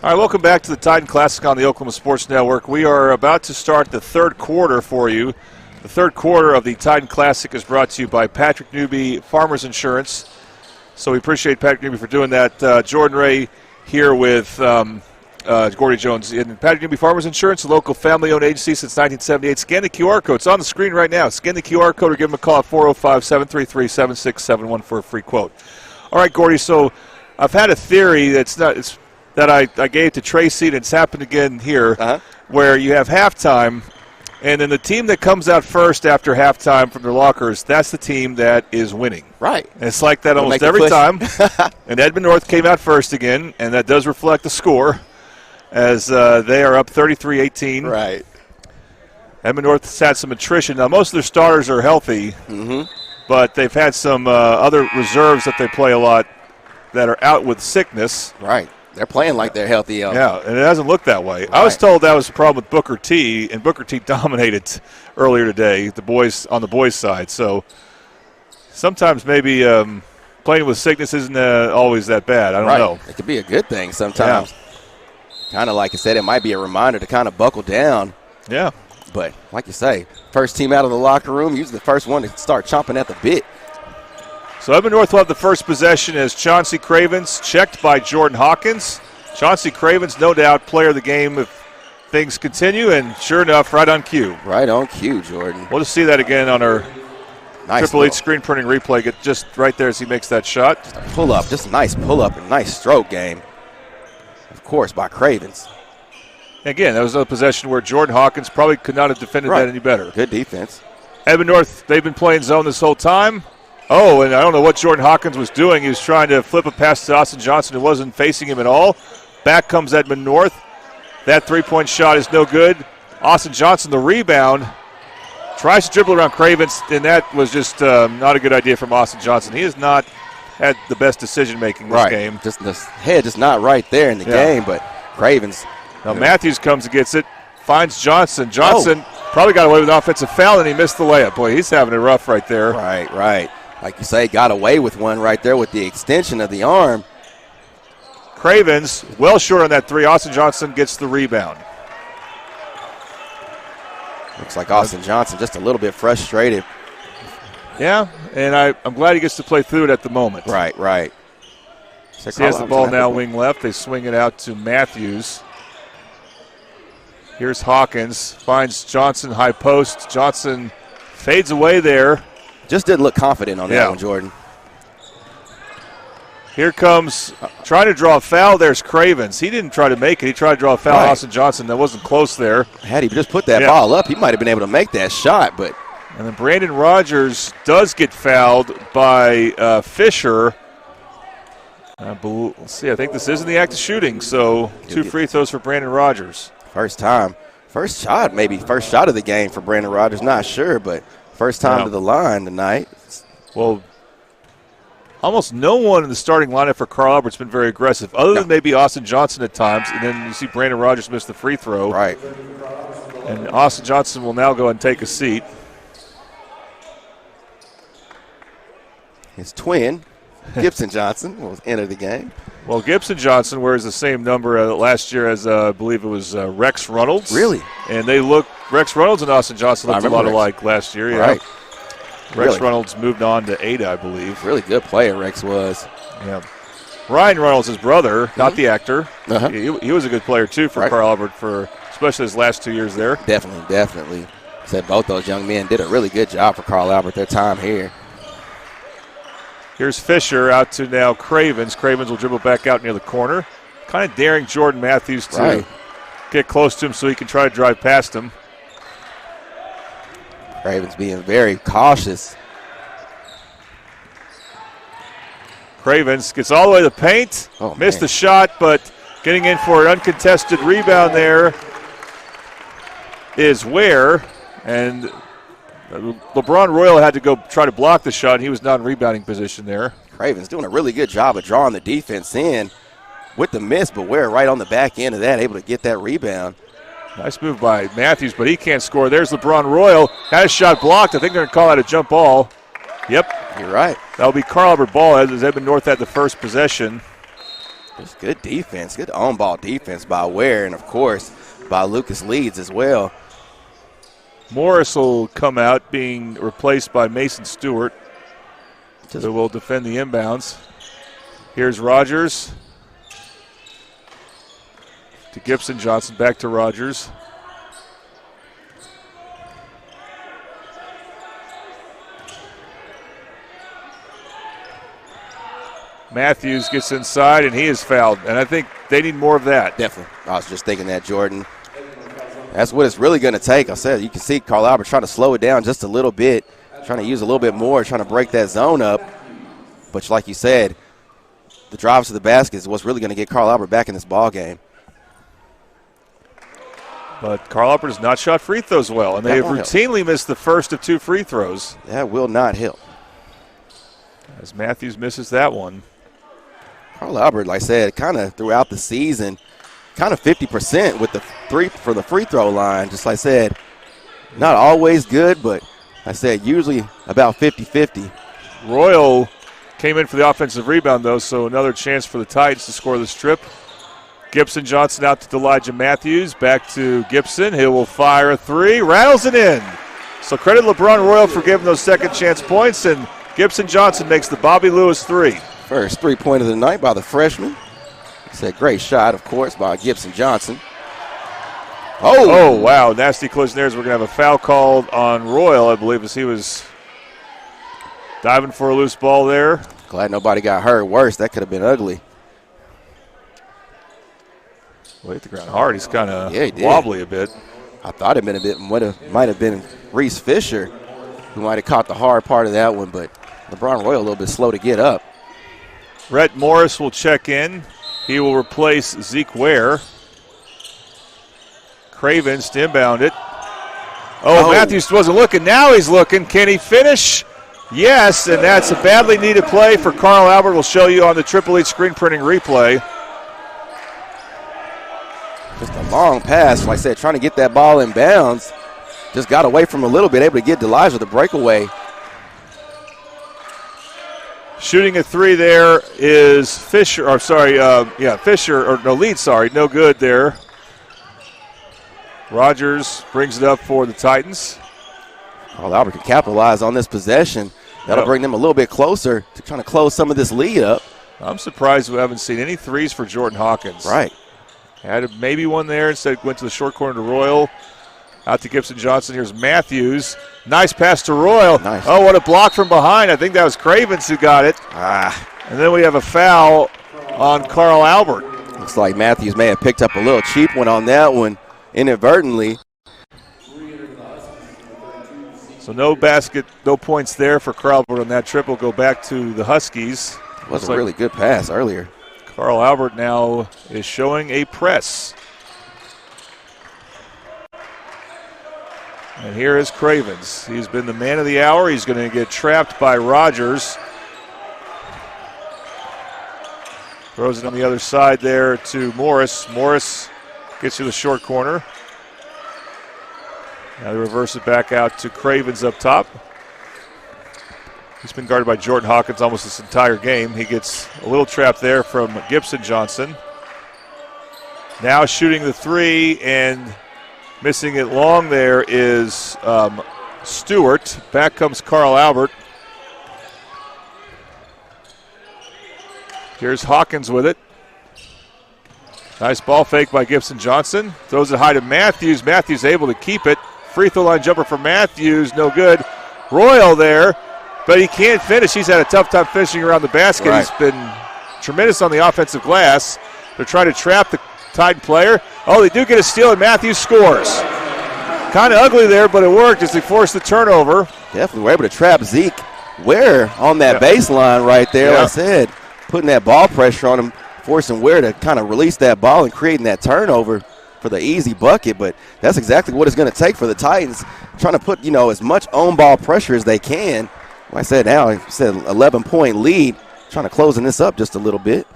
All right, welcome back to the Titan Classic on the Oklahoma Sports Network. We are about to start the third quarter for you. The third quarter of the Titan Classic is brought to you by Patrick Newby Farmers Insurance. So we appreciate Patrick Newby for doing that. Jordan Ray here with Gordy Jones. And Patrick Newby Farmers Insurance, a local family-owned agency since 1978. Scan the QR code. It's on the screen right now. Scan the QR code or give them a call at 405-733-7671 for a free quote. All right, Gordy, so I've had a theory that I gave to Tracy, and it's happened again here, where you have halftime, and then the team that comes out first after halftime from their lockers, that's the team that is winning. Right. And it's like that almost every time. And Edmond North came out first again, and that does reflect the score as they are up 33-18. Right. Edmond North has had some attrition. Now, most of their starters are healthy, but they've had some other reserves that they play a lot that are out with sickness. Right. They're playing like they're healthy. Yeah, and it hasn't looked that way. Right. I was told that was a problem with Booker T, and Booker T dominated earlier today, the boys on the boys' side. So sometimes maybe playing with sickness isn't always that bad. I don't know. It could be a good thing sometimes. Yeah. Kind of like I said, it might be a reminder to kind of buckle down. Yeah. But like you say, first team out of the locker room, usually the first one to start chomping at the bit. So Edmond North will have the first possession as Chauncey Cravens checked by Jordan Hawkins. Chauncey Cravens, no doubt, player of the game if things continue, and sure enough, right on cue. Right on cue, Jordan. We'll just see that again on our nice Triple H screen printing replay. Get just right there as he makes that shot. Just a pull-up, just a nice pull-up and nice stroke game, of course, by Cravens. Again, that was a possession where Jordan Hawkins probably could not have defended that any better. Good defense. Edmond North, they've been playing zone this whole time. Oh, and I don't know what Jordan Hawkins was doing. He was trying to flip a pass to Austin Johnson who wasn't facing him at all. Back comes Edmond North. That three-point shot is no good. Austin Johnson, the rebound, tries to dribble around Cravens, and that was just not a good idea from Austin Johnson. He has not had the best decision-making this game. Just the head is not right there in the game, but Cravens. Now Matthews comes and gets it, finds Johnson. Johnson probably got away with an offensive foul, and he missed the layup. Boy, he's having it rough right there. Right. Like you say, got away with one right there with the extension of the arm. Cravens, well short on that three. Austin Johnson gets the rebound. Looks like Austin Johnson just a little bit frustrated. Yeah, and I'm glad he gets to play through it at the moment. Right. So he has the ball now wing left. They swing it out to Matthews. Here's Hawkins, finds Johnson high post. Johnson fades away there. Just didn't look confident on that one, Jordan. Here comes, trying to draw a foul. There's Cravens. He didn't try to make it. He tried to draw a foul. Austin Johnson, that wasn't close there. Had he just put that ball up, he might have been able to make that shot. But and then Brandon Rogers does get fouled by Fisher. Let's see, I think this is in the act of shooting. So 2 free throws for Brandon Rogers. First time. First shot of the game for Brandon Rogers. Not sure, but first time to the line tonight. Well, almost no one in the starting lineup for Carl Albert's been very aggressive, other than maybe Austin Johnson at times. And then you see Brandon Rogers miss the free throw. Right. And Austin Johnson will now go and take a seat. His twin, Gibson Johnson, will enter the game. Well, Gibson Johnson wears the same number last year as I believe it was Rex Reynolds. Really? And Rex Reynolds and Austin Johnson looked a lot alike last year. Right. Rex Reynolds moved on to Ada, I believe. Really good player, Rex was. Yeah. Ryan Reynolds, his brother, not the actor. He was a good player, too, for Carl Albert, especially his last 2 years there. Definitely. Said both those young men did a really good job for Carl Albert their time here. Here's Fisher out to now Cravens. Cravens will dribble back out near the corner. Kind of daring Jordan Matthews to get close to him so he can try to drive past him. Cravens being very cautious. Cravens gets all the way to the paint. Missed the shot, but getting in for an uncontested rebound there is Ware. And LeBron Royal had to go try to block the shot. He was not in rebounding position there. Cravens doing a really good job of drawing the defense in with the miss, but Ware right on the back end of that, able to get that rebound. Nice move by Matthews, but he can't score. There's LeBron Royal. Had a shot blocked. I think they're going to call that a jump ball. Yep. You're right. That'll be Carl Albert ball as Edmond North had the first possession. Just good defense, good on-ball defense by Ware, and, of course, by Lucas Leeds as well. Morris will come out, being replaced by Mason Stewart, who will defend the inbounds. Here's Rogers to Gibson. Johnson back to Rogers. Matthews gets inside, and he is fouled. And I think they need more of that. Definitely. I was just thinking that, Jordan. That's what it's really going to take. I said you can see Carl Albert trying to slow it down just a little bit, trying to use a little bit more, trying to break that zone up. But like you said, the drives to the basket is what's really going to get Carl Albert back in this ball game. But Carl Albert has not shot free throws well, and they have routinely missed the first of 2 free throws. That will not help. As Matthews misses that one. Carl Albert, like I said, kind of throughout the season, kind of 50% with the for the free throw line. Just like I said, not always good, but like I said, usually about 50-50. Royal came in for the offensive rebound, though, so another chance for the Titans to score this trip. Gibson Johnson out to Elijah Matthews. Back to Gibson. He will fire a 3. Rattles it in. So credit LeBron Royal for giving those second chance points, and Gibson Johnson makes the Bobby Lewis 3. First 3-pointer of the night by the freshman. It's a great shot, of course, by Gibson Johnson. Oh, wow. Nasty collision there. We're going to have a foul called on Royal, I believe, as he was diving for a loose ball there. Glad nobody got hurt. Worse, that could have been ugly. Well, hit the ground hard. He's kind of wobbly a bit. I thought it might have been Reese Fisher who might have caught the hard part of that one, but LeBron Royal a little bit slow to get up. Rhett Morris will check in. He will replace Zeke Ware. Cravens to inbound it. Oh, Matthews wasn't looking. Now he's looking. Can he finish? Yes, and that's a badly needed play for Carl Albert. We'll show you on the Triple H screen printing replay. Just a long pass, like I said, trying to get that ball in bounds. Just got away from a little bit, able to get Elijah the breakaway. Shooting a 3 there is Fisher, Leeds, no good there. Rogers brings it up for the Titans. Carl Albert can capitalize on this possession. That'll bring them a little bit closer to trying to close some of this lead up. I'm surprised we haven't seen any 3s for Jordan Hawkins. Right. Had maybe one there, instead went to the short corner to Royal. Out to Gibson Johnson. Here's Matthews. Nice pass to Royal. Nice. Oh, what a block from behind. I think that was Cravens who got it. And then we have a foul on Carl Albert. Looks like Matthews may have picked up a little cheap one on that one inadvertently. So no basket, no points there for Carl Albert on that trip. Will go back to the Huskies. It was a really good pass earlier. Carl Albert now is showing a press. And here is Cravens. He's been the man of the hour. He's going to get trapped by Rogers. Throws it on the other side there to Morris. Morris gets to the short corner. Now they reverse it back out to Cravens up top. He's been guarded by Jordan Hawkins almost this entire game. He gets a little trap there from Gibson Johnson. Now shooting the 3 and missing it long there is Stewart. Back comes Carl Albert. Here's Hawkins with it. Nice ball fake by Gibson Johnson. Throws it high to Matthews. Matthews able to keep it. Free throw line jumper for Matthews. No good. Royal there, but he can't finish. He's had a tough time finishing around the basket. Right. He's been tremendous on the offensive glass. They're trying to trap the Titan player. Oh, they do get a steal, and Matthews scores. Kind of ugly there, but it worked as they forced the turnover. Definitely were able to trap Zeke Ware on that baseline right there. Like I said, putting that ball pressure on him, forcing Ware to kind of release that ball and creating that turnover for the easy bucket. But that's exactly what it's going to take for the Titans, trying to put, as much on-ball pressure as they can. Like I said, now, 11-point lead, trying to closing this up just a little bit.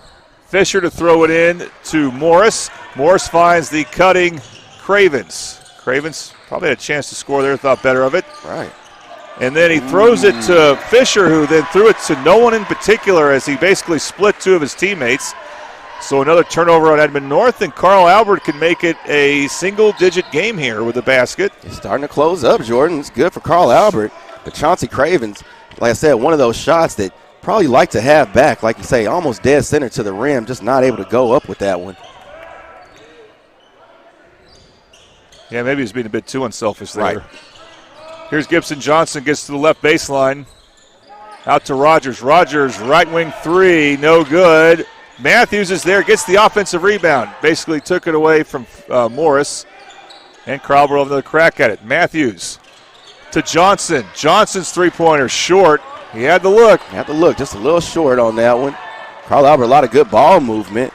Fisher to throw it in to Morris. Morris finds the cutting Cravens. Cravens probably had a chance to score there, thought better of it. Right. And then he throws it to Fisher, who then threw it to no one in particular as he basically split 2 of his teammates. So another turnover on Edmond North, and Carl Albert can make it a single-digit game here with the basket. It's starting to close up, Jordan. It's good for Carl Albert. But Chauncey Cravens, like I said, one of those shots that probably like to have back, like you say, almost dead center to the rim, just not able to go up with that one. Yeah, maybe he's being a bit too unselfish there. Right. Here's Gibson Johnson, gets to the left baseline. Out to Rogers. Rogers, right wing three, no good. Matthews is there, gets the offensive rebound. Basically took it away from Morris. And Carl will have another crack at it. Matthews to Johnson. Johnson's three-pointer short. He had to look. Just a little short on that one. Carl Albert, a lot of good ball movement.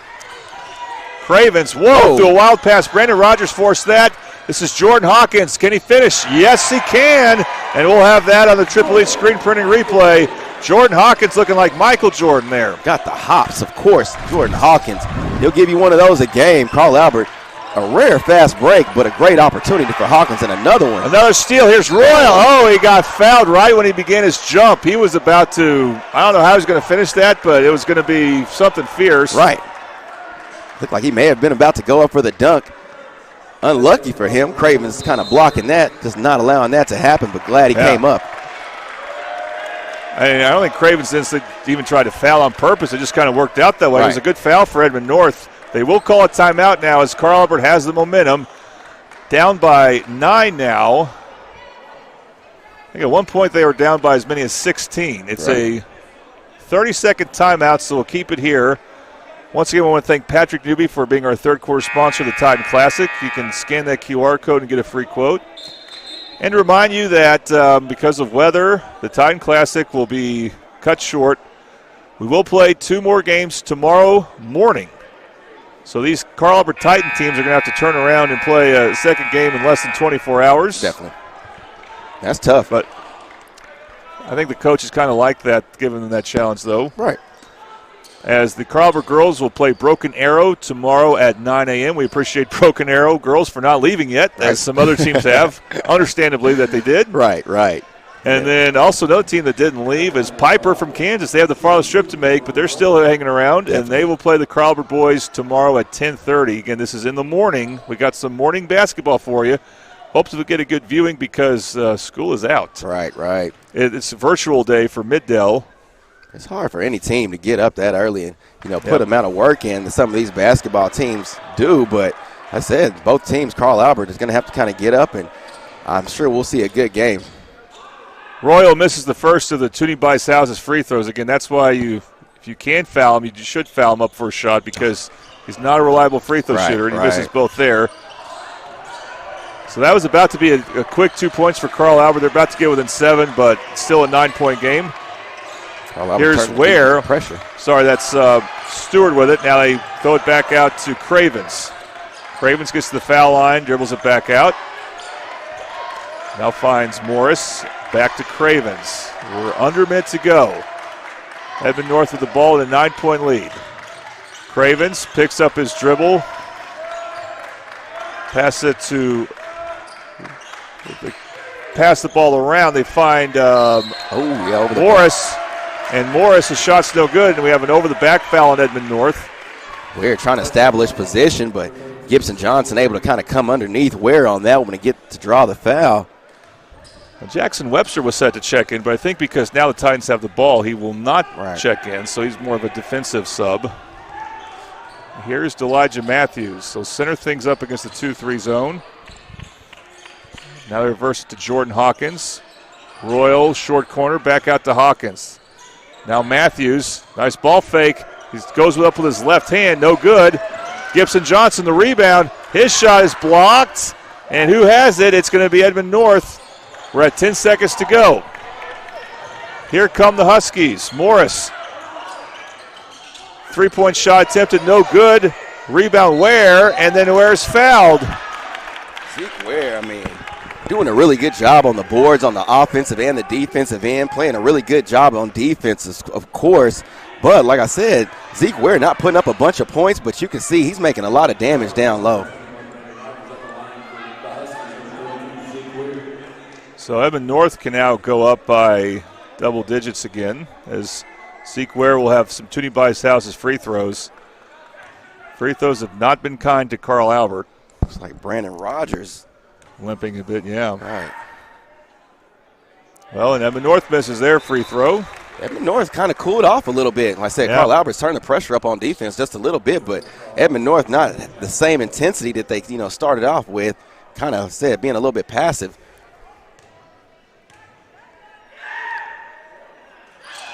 Cravens, whoa, through a wild pass. Brandon Rogers forced that. This is Jordan Hawkins. Can he finish? Yes, he can. And we'll have that on the Triple H screen printing replay. Jordan Hawkins looking like Michael Jordan there. Got the hops, of course. Jordan Hawkins. He'll give you one of those a game. Carl Albert, a rare fast break, but a great opportunity for Hawkins, and another one. Another steal. Here's Royal. Oh, he got fouled right when he began his jump. He was about to, I don't know how he was going to finish that, but it was going to be something fierce. Right. Looked like he may have been about to go up for the dunk. Unlucky for him. Cravens kind of blocking that, just not allowing that to happen, but glad he came up. I don't think Cravens even tried to foul on purpose. It just kind of worked out that way. Right. It was a good foul for Edmond North. They will call a timeout now as Carl Albert has the momentum. Down by 9 now. I think at one point they were down by as many as 16. It's a 30-second timeout, so we'll keep it here. Once again, I want to thank Patrick Newby for being our third quarter sponsor of the Titan Classic. You can scan that QR code and get a free quote. And to remind you that because of weather, the Titan Classic will be cut short. We will play 2 more games tomorrow morning. So these Carl Albert Titan teams are going to have to turn around and play a second game in less than 24 hours. Definitely. That's tough. But I think the coaches kind of like that, giving them that challenge, though. Right. As the Carl Albert girls will play Broken Arrow tomorrow at 9 a.m. We appreciate Broken Arrow girls for not leaving yet, as some other teams have, understandably that they did. Right. And then also another team that didn't leave is Piper from Kansas. They have the farthest trip to make, but they're still hanging around, and they will play the Carl Albert boys tomorrow at 10:30. Again, this is in the morning. We got some morning basketball for you. Hope to get a good viewing because school is out. Right. It's a virtual day for Middell. It's hard for any team to get up that early and, put the amount of work in that some of these basketball teams do. But I said, both teams, Carl Albert is going to have to kind of get up, and I'm sure we'll see a good game. Royal misses the first of the Toonie Bice Houses free throws. Again, that's why if you can foul him, you should foul him up for a shot because he's not a reliable free throw shooter, and he misses both there. So that was about to be a quick 2 points for Carl Albert. They're about to get within 7, but still a 9-point game. Here's Ware. Pressure. Sorry, that's Stewart with it. Now they throw it back out to Cravens. Cravens gets to the foul line, dribbles it back out. Now finds Morris. Back to Cravens. We're under a minute to go. Edmond North with the ball in a 9-point lead. Cravens picks up his dribble. Pass the ball around. They find over Morris. And Morris, his shot's no good, and we have an over-the-back foul on Edmond North. We're trying to establish position, but Gibson Johnson able to kind of come underneath Ware on that one and get to draw the foul. Well, Jackson Webster was set to check in, but I think because now the Titans have the ball, he will not check in, so he's more of a defensive sub. Here's Elijah Matthews. So center things up against the 2-3 zone. Now they reverse it to Jordan Hawkins. Royal, short corner, back out to Hawkins. Now Matthews, nice ball fake. He goes up with his left hand, no good. Gibson Johnson, the rebound. His shot is blocked. And who has it? It's going to be Edmond North. We're at 10 seconds to go. Here come the Huskies. Morris. 3-point shot attempted, no good. Rebound Ware, and then Ware's fouled. Zeke Ware, doing a really good job on the boards on the offensive and the defensive end, playing a really good job on defense, of course. But like I said, Zeke Ware not putting up a bunch of points, but you can see he's making a lot of damage down low. So Edmond North can now go up by double digits again as Zeke Ware will have some Toonie Bice Houses free throws. Free throws have not been kind to Carl Albert. Looks like Brandon Rogers. Limping a bit, yeah. Right. Well, and Edmond North misses their free throw. Edmond North kind of cooled off a little bit. Like I said, Carl Albert's turned the pressure up on defense just a little bit, but Edmond North not the same intensity that they started off with. Kind of said being a little bit passive.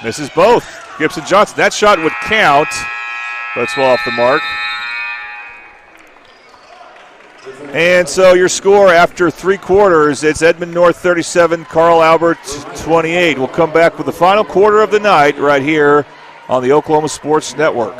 Misses both. Gibson Johnson. That shot would count, but it's well off the mark. And so your score after 3 quarters, it's Edmond North 37, Carl Albert 28. We'll come back with the final quarter of the night right here on the Oklahoma Sports Network.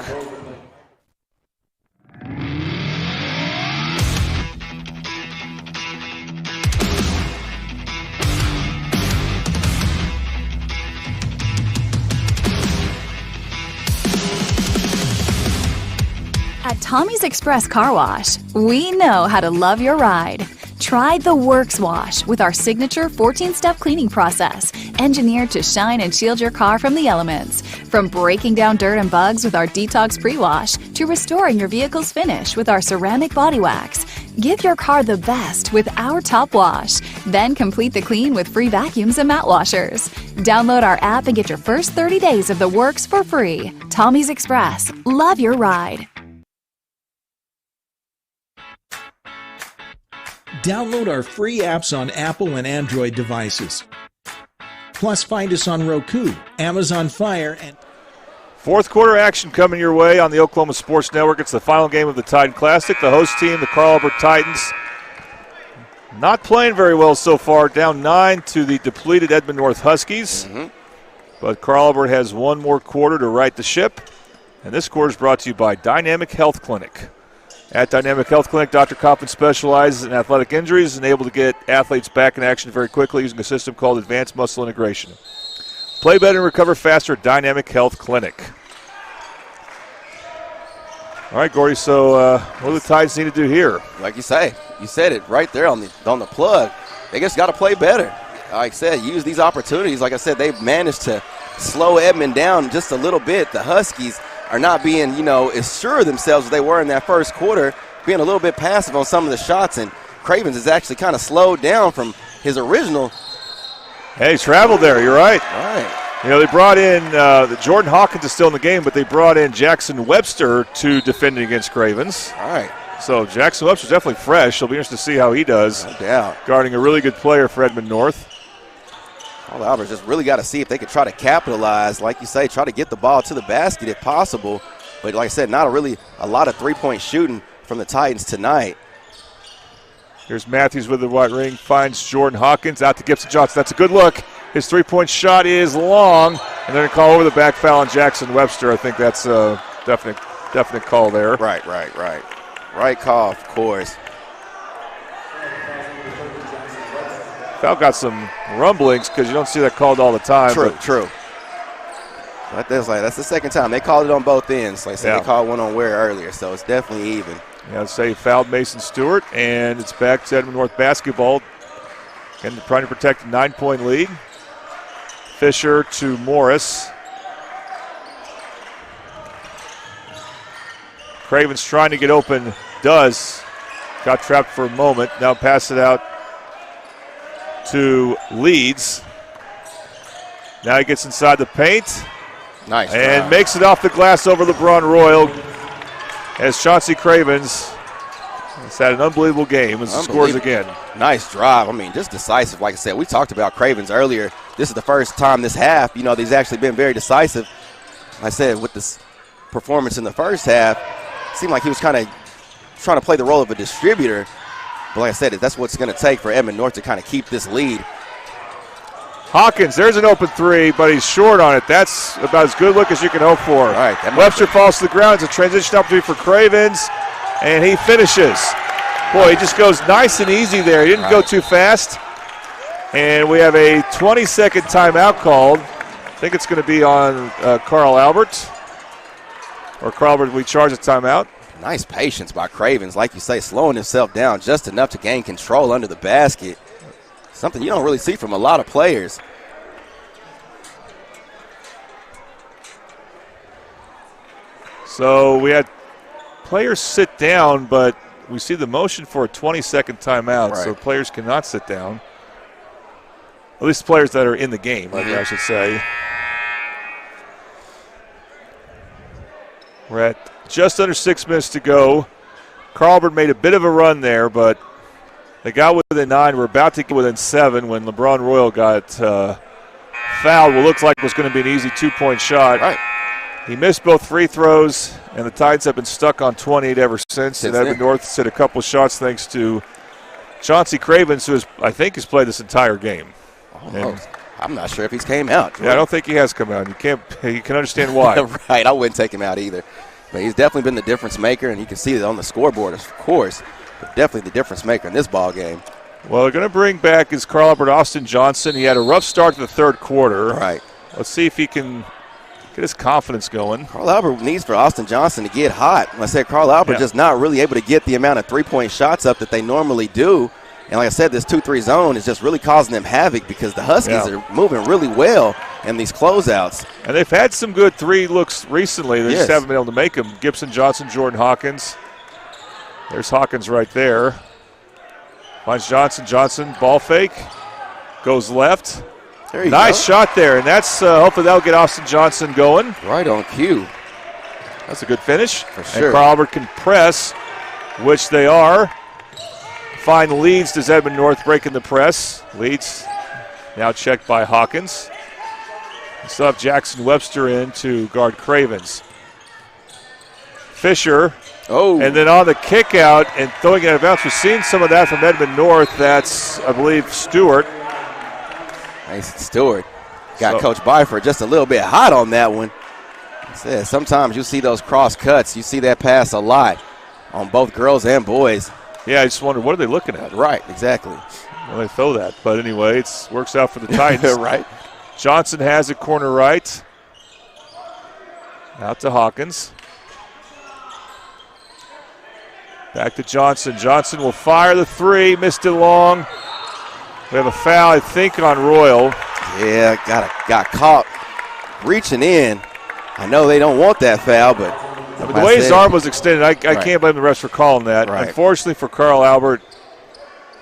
At Tommy's Express Car Wash, we know how to love your ride. Try the Works Wash with our signature 14-step cleaning process, engineered to shine and shield your car from the elements. From breaking down dirt and bugs with our Detox Pre-Wash to restoring your vehicle's finish with our ceramic body wax. Give your car the best with our Top Wash. Then complete the clean with free vacuums and mat washers. Download our app and get your first 30 days of the Works for free. Tommy's Express. Love your ride. Download our free apps on Apple and Android devices. Plus, find us on Roku, Amazon Fire, and... Fourth quarter action coming your way on the Oklahoma Sports Network. It's the final game of the Titan Classic. The host team, the Carl Albert Titans, not playing very well so far. Down 9 to the depleted Edmond North Huskies. But Carl Albert has one more quarter to right the ship. And this quarter is brought to you by Dynamic Health Clinic. At Dynamic Health Clinic, Dr. Coffin specializes in athletic injuries and able to get athletes back in action very quickly using a system called Advanced Muscle Integration. Play better and recover faster at Dynamic Health Clinic. All right, Gordy, so what do the Titans need to do here? Like you say, you said it right there on the plug. They just got to play better. Like I said, use these opportunities. Like I said, they've managed to slow Edmond down just a little bit. The Huskies are not being, as sure of themselves as they were in that first quarter, being a little bit passive on some of the shots, and Cravens has actually kind of slowed down from his original. Hey, traveled there, you're right. All right. They brought in, Jordan Hawkins is still in the game, but they brought in Jackson Webster to defend against Cravens. All right. So Jackson Webster's definitely fresh. It'll be interesting to see how he does. No doubt. Guarding a really good player for Edmond North. Carl Albert's just really got to see if they could try to capitalize, like you say, try to get the ball to the basket if possible. But like I said, not a lot of three-point shooting from the Titans tonight. Here's Matthews with the white ring, finds Jordan Hawkins out to Gibson Johnson. That's a good look. His three-point shot is long, and they're going to call over the back foul on Jackson Webster. I think that's a definite call there. Right. Right call, of course. Foul got some rumblings because you don't see that called all the time. True. But that's the second time. They called it on both ends. Like I said, They called one on Ware earlier, so it's definitely even. Yeah, I'd say fouled Mason Stewart, and it's back to Edmond North basketball. Again, trying to protect a 9-point lead. Fisher to Morris. Cravens trying to get open. Does. Got trapped for a moment. Now pass it out to Leeds. Now he gets inside the paint. Nice. And drive. makes it off the glass over LeBron Royal as Chauncey Cravens has had an unbelievable game as he scores again. Nice drive. I mean, just decisive. Like I said, we talked about Cravens earlier. This is the first time this half, they've actually been very decisive. Like I said, with this performance in the first half, it seemed like he was kind of trying to play the role of a distributor. But like I said, that's what's going to take for Edmond North to kind of keep this lead. Hawkins, there's an open three, but he's short on it. That's about as good a look as you can hope for. All right, Webster falls to the ground. It's a transition opportunity for Cravens, and he finishes. Boy, he just goes nice and easy there. He didn't go too fast. And we have a 20-second timeout called. I think it's going to be on Carl Albert. Or Carl Albert, we charge a timeout. Nice patience by Cravens, like you say, slowing himself down just enough to gain control under the basket. Something you don't really see from a lot of players. So we had players sit down, but we see the motion for a 20-second timeout, Right. so players cannot sit down. At least players that are in the game, I should say. We're at just under 6 minutes to go. Carlsbad made a bit of a run there, but they got within 9. We're about to get within 7 when LeBron Royal got fouled. What looked like was going to be an easy 2-point shot. Right. He missed both free throws, and the Titans have been stuck on 28 ever since. And Edmond North has hit a couple shots thanks to Chauncey Cravens, who I think has played this entire game. I'm not sure if he's came out. Yeah, I don't think he has come out. You can understand why. Right, I wouldn't take him out either. But he's definitely been the difference maker, and you can see it on the scoreboard, of course. But definitely the difference maker in this ball game. Well, they're going to bring back his Carl Albert Austin Johnson. He had a rough start to the third quarter. Right. Let's see if he can get his confidence going. Carl Albert needs for Austin Johnson to get hot. Like I said, Carl Albert just not really able to get the amount of three-point shots up that they normally do. And like I said, this 2-3 zone is just really causing them havoc because the Huskies are moving really well in these closeouts. And they've had some good 3 looks recently. They just haven't been able to make them. Gibson, Johnson, Jordan Hawkins. There's Hawkins right there. Finds Johnson. Johnson, ball fake. Goes left. There you nice shot there. And that's hopefully that'll get Austin Johnson going. Right on cue. That's a good finish. For sure. And Carl Albert can press, which they are. Find Leeds. Does Edmond North breaking the press? Leeds now checked by Hawkins. Still have Jackson Webster in to guard Cravens. Fisher. Oh. And then on the kick out and throwing it out of bounds. We've seen some of that from Edmond North. That's, I believe, Stewart. Mason Stewart got Coach Byford just a little bit hot on that one. I said, sometimes you see those cross cuts. You see that pass a lot on both girls and boys. Yeah, I just wonder, what are they looking at? Right, exactly. Well, they throw that. But anyway, it works out for the Titans. Right. Johnson has it corner right. Out to Hawkins. Back to Johnson. Johnson will fire the 3. Missed it long. We have a foul, I think, on Royal. Yeah, got caught reaching in. I know they don't want that foul, but the way his arm was extended, I can't blame the refs for calling that. Right. Unfortunately for Carl Albert,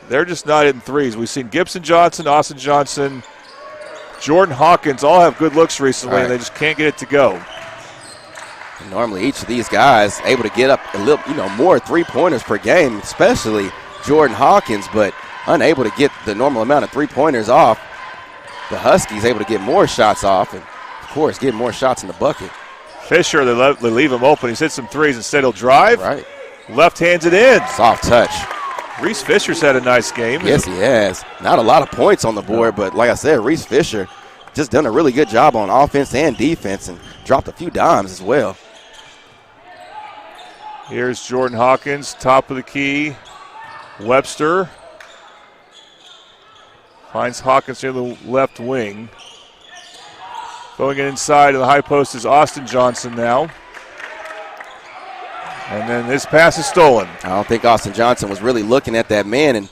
they're just not hitting threes. We've seen Gibson Johnson, Austin Johnson, Jordan Hawkins all have good looks recently, and they just can't get it to go. Normally each of these guys able to get up a little, more three-pointers per game, especially Jordan Hawkins, but unable to get the normal amount of three-pointers off. The Huskies able to get more shots off and, of course, get more shots in the bucket. Fisher, they leave him open. He's hit some threes. Instead, he'll drive. Right. Left hands it in. Soft touch. Reese Fisher's had a nice game. Yes, he has. Not a lot of points on the board, but like I said, Reese Fisher just done a really good job on offense and defense and dropped a few dimes as well. Here's Jordan Hawkins, top of the key. Webster finds Hawkins near the left wing. Going inside of the high post is Austin Johnson now. And then this pass is stolen. I don't think Austin Johnson was really looking at that man. And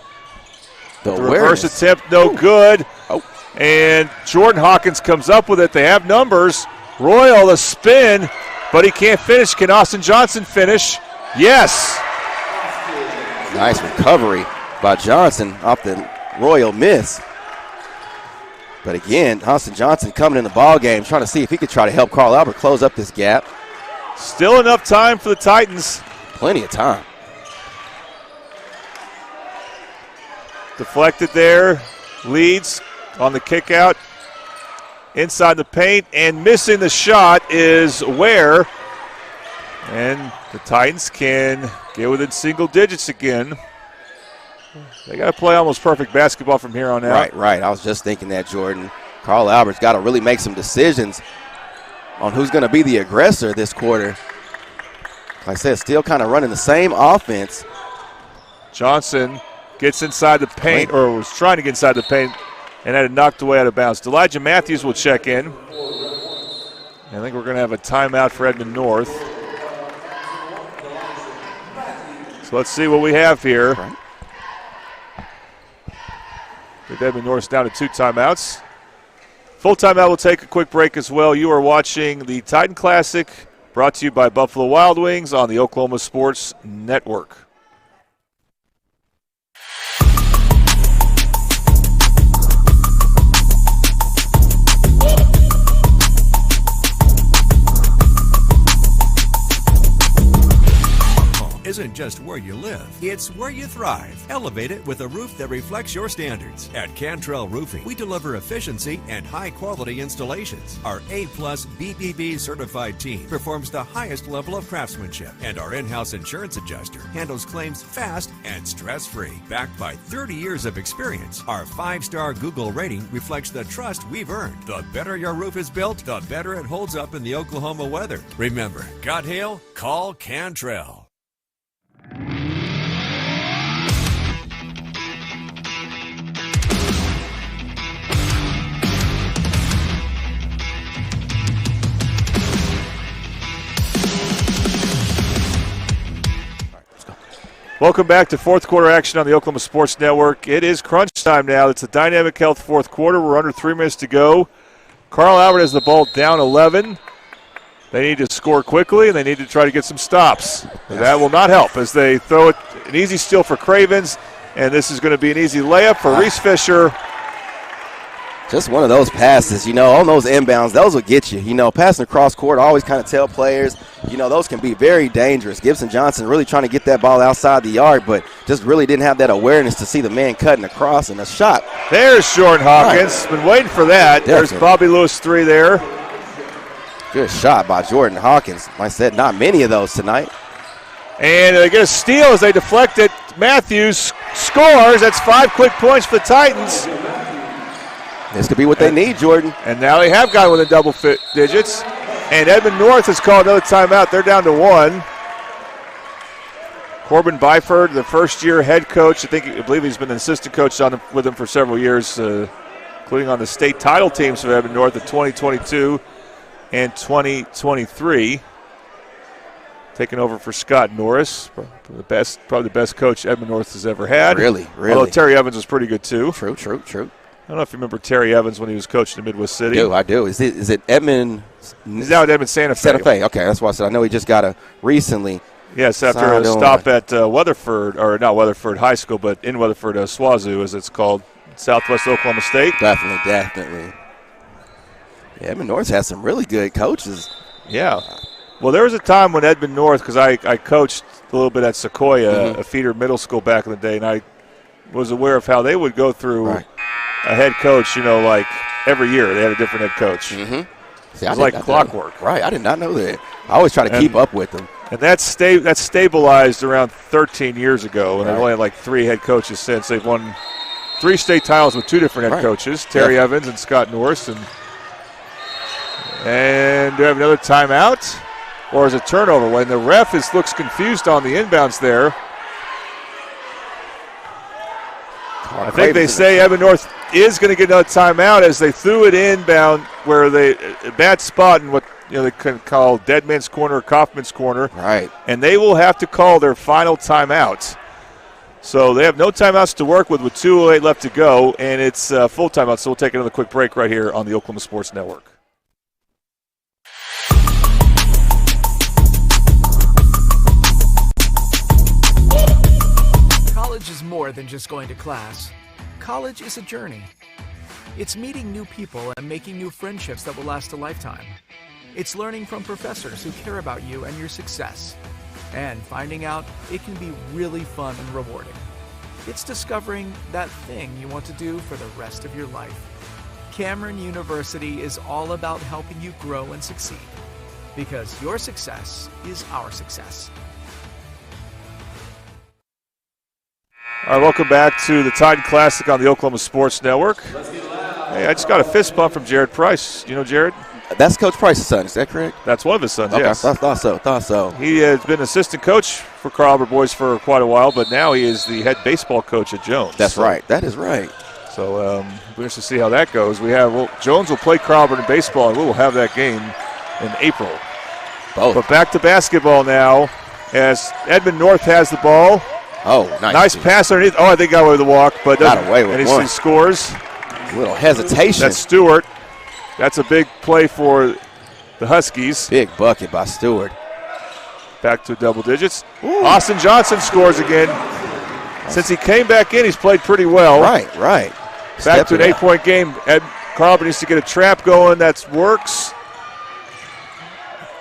the reverse attempt, no good. Oh. And Jordan Hawkins comes up with it. They have numbers. Royal, a spin, but he can't finish. Can Austin Johnson finish? Yes. Nice recovery by Johnson off the Royal miss. But again, Austin Johnson coming in the ball game, trying to see if he could try to help Carl Albert close up this gap. Still enough time for the Titans. Plenty of time. Deflected there. Leeds on the kick out. Inside the paint and missing the shot is Ware. And the Titans can get within single digits again. They got to play almost perfect basketball from here on out. Right. I was just thinking that, Jordan. Carl Albert's got to really make some decisions on who's going to be the aggressor this quarter. Like I said, still kind of running the same offense. Johnson gets inside the paint, or was trying to get inside the paint, and had it knocked away out of bounds. Elijah Matthews will check in. I think we're going to have a timeout for Edmond North. So let's see what we have here. With Edmond North down to 2 timeouts. Full timeout will take a quick break as well. You are watching the Titan Classic brought to you by Buffalo Wild Wings on the Oklahoma Sports Network. Isn't just where you live, it's where you thrive. Elevate it with a roof that reflects your standards. At Cantrell Roofing, we deliver efficiency and high-quality installations. Our A-plus BBB certified team performs the highest level of craftsmanship, and our in-house insurance adjuster handles claims fast and stress-free. Backed by 30 years of experience, our 5-star Google rating reflects the trust we've earned. The better your roof is built, the better it holds up in the Oklahoma weather. Remember, got hail? Call Cantrell. Welcome back to fourth quarter action on the Oklahoma Sports Network. It is crunch time now. It's a dynamic health fourth quarter. We're under 3 minutes to go. Carl Albert has the ball down 11. They need to score quickly, and they need to try to get some stops. That will not help as they throw it, an easy steal for Cravens, and this is going to be an easy layup for Reese Fisher. Just one of those passes, on those inbounds, those will get you. Passing across court, I always kind of tell players, those can be very dangerous. Gibson Johnson really trying to get that ball outside the yard, but just really didn't have that awareness to see the man cutting across and a shot. There's Jordan Hawkins. Right. Been waiting for that. Definitely. There's Bobby Lewis 3 there. Good shot by Jordan Hawkins. Like I said, not many of those tonight. And they get a steal as they deflect it. Matthews scores. That's 5 quick points for the Titans. This could be what they need, Jordan. And now they have got within double digits. And Edmond North has called another timeout. They're down to 1. Corbin Byford, the first-year head coach. I believe he's been an assistant coach with them for several years, including on the state title teams for Edmond North of 2022 and 2023. Taking over for Scott Norris, probably the best coach Edmond North has ever had. Really. Although Terry Evans was pretty good too. True. I don't know if you remember Terry Evans when he was coaching in Midwest City. I do. Is it Edmond? He's now at Edmond Santa Fe. Santa Fe. Okay, that's why I said I know he just got a recently. Yes, after a stop at Weatherford, or not Weatherford High School, but in Weatherford, SWAZU, as it's called, Southwest Oklahoma State. Definitely. Yeah, Edmond North has some really good coaches. Yeah. Well, there was a time when Edmond North, because I coached a little bit at Sequoia, a feeder middle school back in the day, and I was aware of how they would go through a head coach, like every year they had a different head coach. Mm-hmm. It was like clockwork. Right, I did not know that. I always try to keep up with them. And that's stabilized around 13 years ago, and they've only had like 3 head coaches since. They've won 3 state titles with 2 different head coaches, Terry Evans and Scott Norris. And do we have another timeout? Or is it turnover? When the ref looks confused on the inbounds there. I think they say Edmond North is going to get another timeout as they threw it inbound where a bad spot in what they can call dead man's corner or Kaufman's corner. Right. And they will have to call their final timeout. So they have no timeouts to work with 2:08 left to go, and it's full timeout. So we'll take another quick break right here on the Oklahoma Sports Network. College is more than just going to class. College is a journey. It's meeting new people and making new friendships that will last a lifetime. It's learning from professors who care about you and your success. And finding out it can be really fun and rewarding. It's discovering that thing you want to do for the rest of your life. Cameron University is all about helping you grow and succeed. Because your success is our success. All right, welcome back to the Titan Classic on the Oklahoma Sports Network. Hey, I just got a fist bump from Jared Price. You know Jared? That's Coach Price's son, is that correct? That's one of his sons, okay, yes. I thought so. He has been assistant coach for Carl Albert boys for quite a while, but now he is the head baseball coach at Jones. That's right. That is right. So we're going to see how that goes. Jones will play Carl Albert in baseball, and we will have that game in April. Both. But back to basketball now as Edmond North has the ball. Oh, nice pass underneath. Oh, I think got away with the walk, but got away with one. He scores. A little hesitation. That's Stewart. That's a big play for the Huskies. Big bucket by Stewart. Back to double digits. Ooh. Austin Johnson scores again. Since he came back in, he's played pretty well. Right. Back to an 8-point game. Carl needs to get a trap going. That works.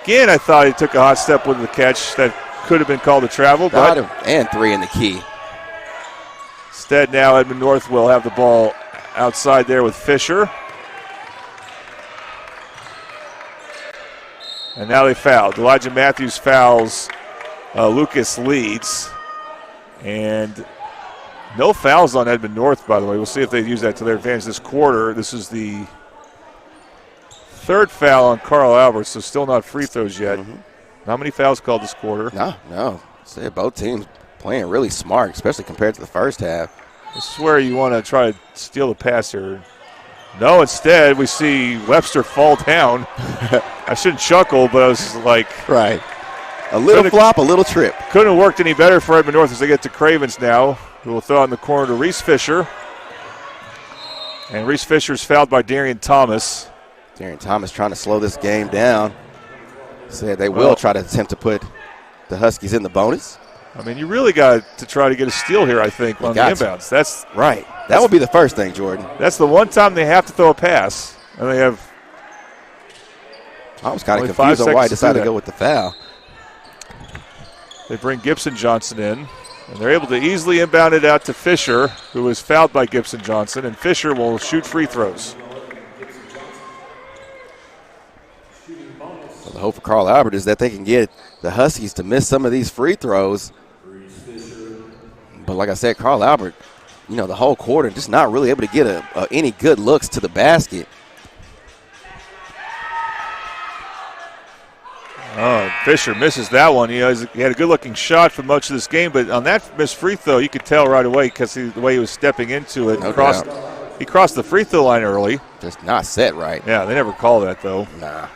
Again, I thought he took a hot step with the catch. That could have been called a travel. And 3 in the key. Instead, now Edmond North will have the ball outside there with Fisher. And now they fouled. Elijah Matthews fouls Lucas Leeds. And no fouls on Edmond North, by the way. We'll see if they use that to their advantage this quarter. This is the third foul on Carl Albert, so still not free throws yet. Mm-hmm. How many fouls called this quarter? No. See, both teams playing really smart, especially compared to the first half. This is where you want to try to steal the pass here. No, instead we see Webster fall down. I shouldn't chuckle, but I was like... Right. A little flop, a little trip. Couldn't have worked any better for Edmond North as they get to Cravens now, who will throw in the corner to Reese Fisher. And Reese Fisher's fouled by Darian Thomas. Darian Thomas trying to slow this game down. Said they will try to attempt to put the Huskies in the bonus. I mean, you really got to try to get a steal here, I think, on the inbounds. That's right. That would be the first thing, Jordan. That's the one time they have to throw a pass. And they have. I was kind of confused on why I decided to go with the foul. They bring Gibson Johnson in, and they're able to easily inbound it out to Fisher, who is fouled by Gibson Johnson, and Fisher will shoot free throws. Well, the hope for Carl Albert is that they can get the Huskies to miss some of these free throws. But like I said, Carl Albert, the whole quarter just not really able to get any good looks to the basket. Oh, Fisher misses that one. He had a good-looking shot for much of this game, but on that missed free throw, you could tell right away because the way he was stepping into it. He crossed the free throw line early. Just not set right. Yeah, they never call that, though. Nah.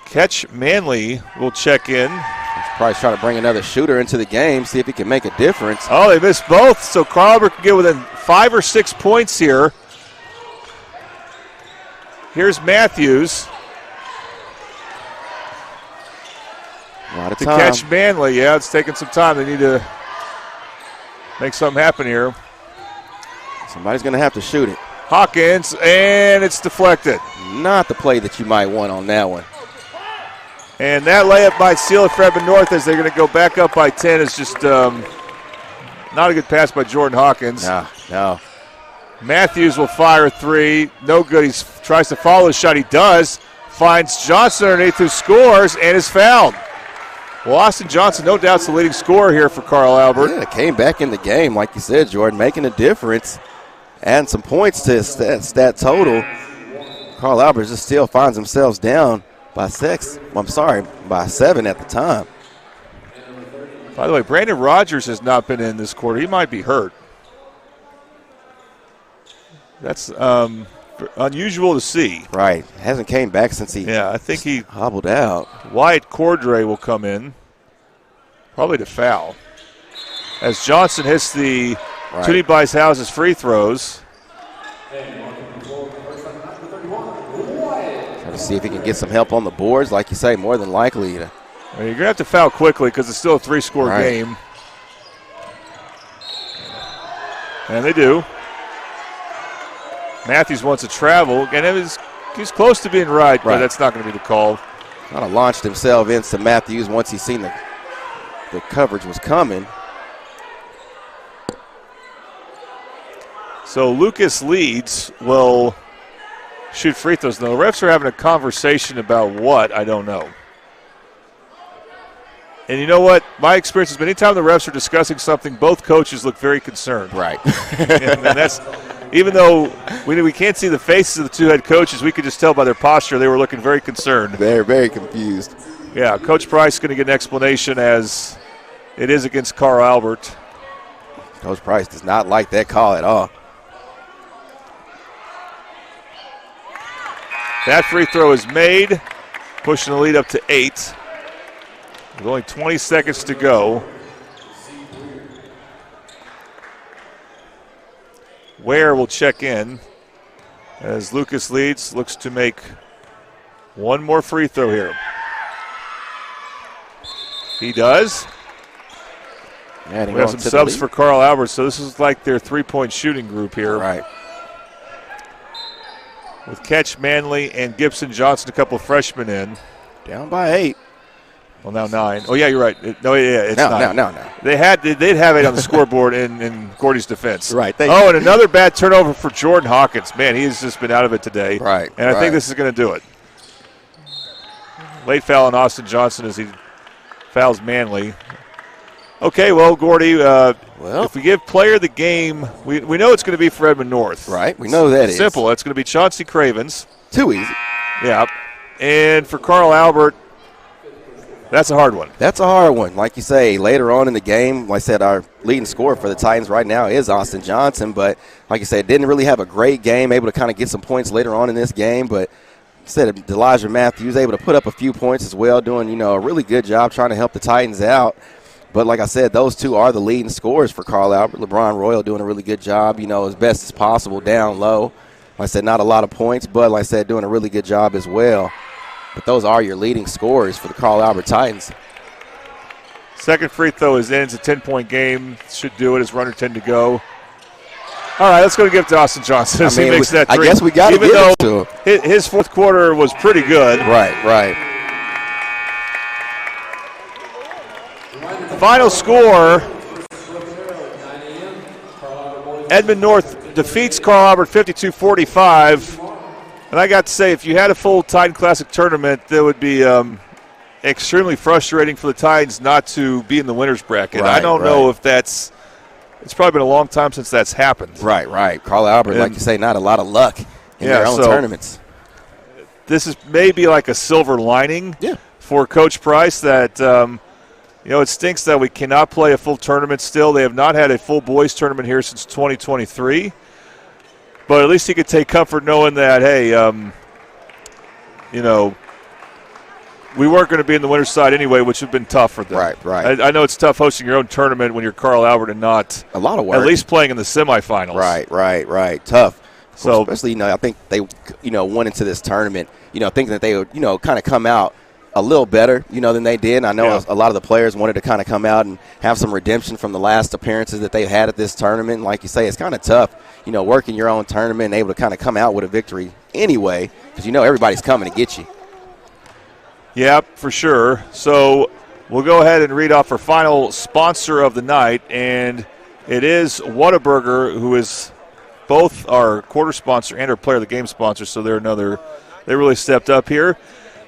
Catch Manley will check in. He's probably trying to bring another shooter into the game, see if he can make a difference. Oh, they missed both, so Carl Albert can get within 5 or 6 points here. Here's Matthews. A lot of to time. Catch Manley. Yeah, it's taking some time. They need to make something happen here. Somebody's going to have to shoot it. Hawkins, and it's deflected. Not the play that you might want on that one. And that layup might seal it for Edmond North as they're going to go back up by 10. It's just not a good pass by Jordan Hawkins. No. Matthews will fire a three. No good. He tries to follow his shot. He does. Finds Johnson underneath, who scores and is fouled. Well, Austin Johnson, no doubt, is the leading scorer here for Carl Albert. Yeah, came back in the game, like you said, Jordan, making a difference. Adding some points to his stat total. Carl Albert just still finds himself down by 7 at the time. By the way, Brandon Rogers has not been in this quarter. He might be hurt. That's unusual to see. Right. Hasn't came back since he I think he hobbled out. Wyatt Cordray will come in, probably to foul. As Johnson hits the Tootie Bice House's free throws. Trying to see if he can get some help on the boards. Like you say, more than likely. You're going to have to foul quickly because it's still a 3-score game. And they do. Matthews wants to travel, and he's close to being right, but that's not going to be the call. Kind of launched himself into Matthews once he seen the coverage was coming. So Lucas Leeds will shoot free throws. Now, the refs are having a conversation about what, I don't know. And you know what? My experience has been anytime the refs are discussing something, both coaches look very concerned. Right. and that's, even though we can't see the faces of the two head coaches, we could just tell by their posture they were looking very concerned. They're very confused. Yeah, Coach Price is going to get an explanation as it is against Carl Albert. Coach Price does not like that call at all. That free throw is made, pushing the lead up to 8. With only 20 seconds to go. Ware will check in as Lucas Leeds looks to make one more free throw here. He does. Yeah, we have some subs for Carl Albert, so this is like their three-point shooting group here. Right. With Ketch, Manley, and Gibson Johnson, a couple of freshmen in. Down by 8. Well, now 9. Oh, yeah, you're right. It's 9. No. They'd have 8 on the scoreboard in Gordy's defense. Right. And another bad turnover for Jordan Hawkins. Man, he's just been out of it today. Right. And I think this is going to do it. Late foul on Austin Johnson as he fouls Manley. Okay, well, Gordy, if we give player of the game, we know it's going to be for Edmond North. Right, we know that is. Simple. It's going to be Chauncey Cravens. Too easy. Yeah. And for Carl Albert, that's a hard one. That's a hard one. Like you say, later on in the game, like I said, our leading scorer for the Titans right now is Austin Johnson. But like you said, didn't really have a great game, able to kind of get some points later on in this game. But instead, Elijah Matthews able to put up a few points as well, doing, a really good job trying to help the Titans out. But like I said, those two are the leading scorers for Carl Albert. LeBron Royal doing a really good job, as best as possible down low. Like I said, not a lot of points, but like I said, doing a really good job as well. But those are your leading scorers for the Carl Albert Titans. Second free throw is in. It's a 10-point game. Should do it as runner 10 to go. All right, let's go give it to Austin Johnson as he makes that three. I guess we got to give it to him. His fourth quarter was pretty good. Right. Final score, Edmond North defeats Carl Albert 52-45. And I got to say, if you had a full Titan Classic tournament, that would be extremely frustrating for the Titans not to be in the winner's bracket. I don't know if it's probably been a long time since that's happened. Right. Carl Albert, like you say, not a lot of luck in their own tournaments. This is maybe like a silver lining for Coach Price that it stinks that we cannot play a full tournament still. They have not had a full boys tournament here since 2023. But at least he could take comfort knowing that, hey, we weren't going to be in the winner's side anyway, which would have been tough for them. Right. I know it's tough hosting your own tournament when you're Carl Albert and not a lot of work. At least playing in the semifinals. Right. Tough. So especially, I think they, went into this tournament, thinking that they would, kind of come out a little better, than they did. And I know a lot of the players wanted to kind of come out and have some redemption from the last appearances that they had at this tournament. And like you say, it's kind of tough, working your own tournament and able to kind of come out with a victory anyway, because everybody's coming to get you. Yep, for sure. So we'll go ahead and read off our final sponsor of the night, and it is Whataburger, who is both our quarter sponsor and our player of the game sponsor, so they really stepped up here.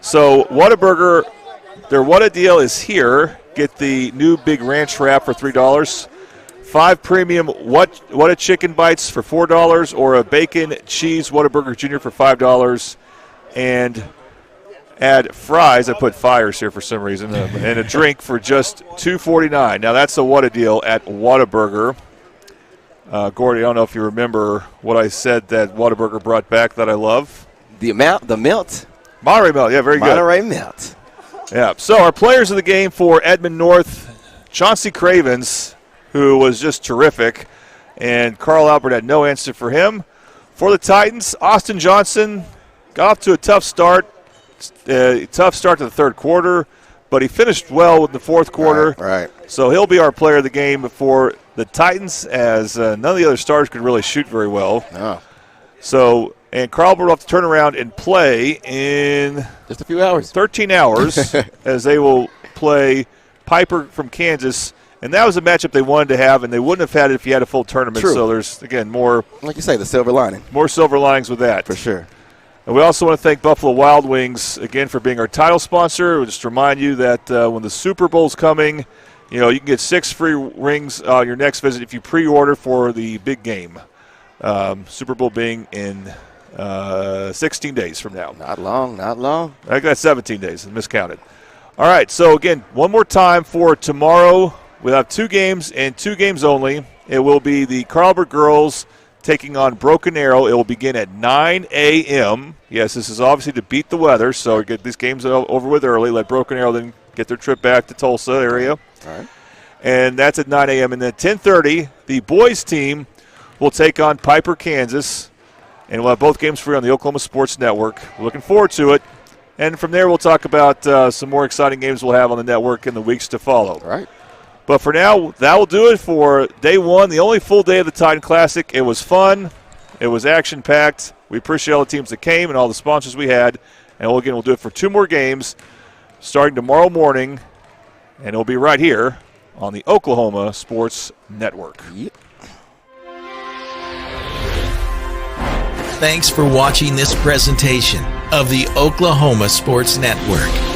So Whataburger, their Whata deal is here. Get the new Big Ranch wrap for $3, 5 premium Whata chicken bites for $4, or a bacon cheese Whataburger Jr. for $5, and add fries. I put fires here for some reason, and a drink for just $2.49. Now that's a Whata deal at Whataburger. Gordy, I don't know if you remember what I said that Whataburger brought back that I love. The melt. Monterey Melt, yeah, very good. Monterey Melt. Yeah, so our players of the game for Edmond North, Chauncey Cravens, who was just terrific, and Carl Albert had no answer for him. For the Titans, Austin Johnson got off to a tough start to the third quarter, but he finished well in the fourth quarter. Right. So he'll be our player of the game for the Titans, as none of the other stars could really shoot very well. Oh. So, and Carl Albert will have to turn around and play in just a few hours. 13 hours, as they will play Piper from Kansas. And that was a matchup they wanted to have, and they wouldn't have had it if you had a full tournament. True. So there's, again, more. Like you say, the silver lining. More silver linings with that. For sure. And we also want to thank Buffalo Wild Wings, again, for being our title sponsor. We'll just remind you that when the Super Bowl's coming, you can get 6 free rings on your next visit if you pre-order for the big game. Super Bowl being in 16 days from now. Not long. I got 17 days. I miscounted. All right, so, again, one more time for tomorrow. We'll have 2 games and 2 games only. It will be the Carl Albert girls taking on Broken Arrow. It will begin at 9 a.m. Yes, this is obviously to beat the weather, so get these games over with early. Let Broken Arrow then get their trip back to Tulsa area. All right. And that's at 9 a.m. And then at 10:30, the boys team will take on Piper, Kansas. And we'll have both games free on the Oklahoma Sports Network. We're looking forward to it. And from there, we'll talk about some more exciting games we'll have on the network in the weeks to follow. All right. But for now, that will do it for day one, the only full day of the Titan Classic. It was fun. It was action-packed. We appreciate all the teams that came and all the sponsors we had. And we'll do it for 2 more games starting tomorrow morning, and it'll be right here on the Oklahoma Sports Network. Yep. Thanks for watching this presentation of the Oklahoma Sports Network.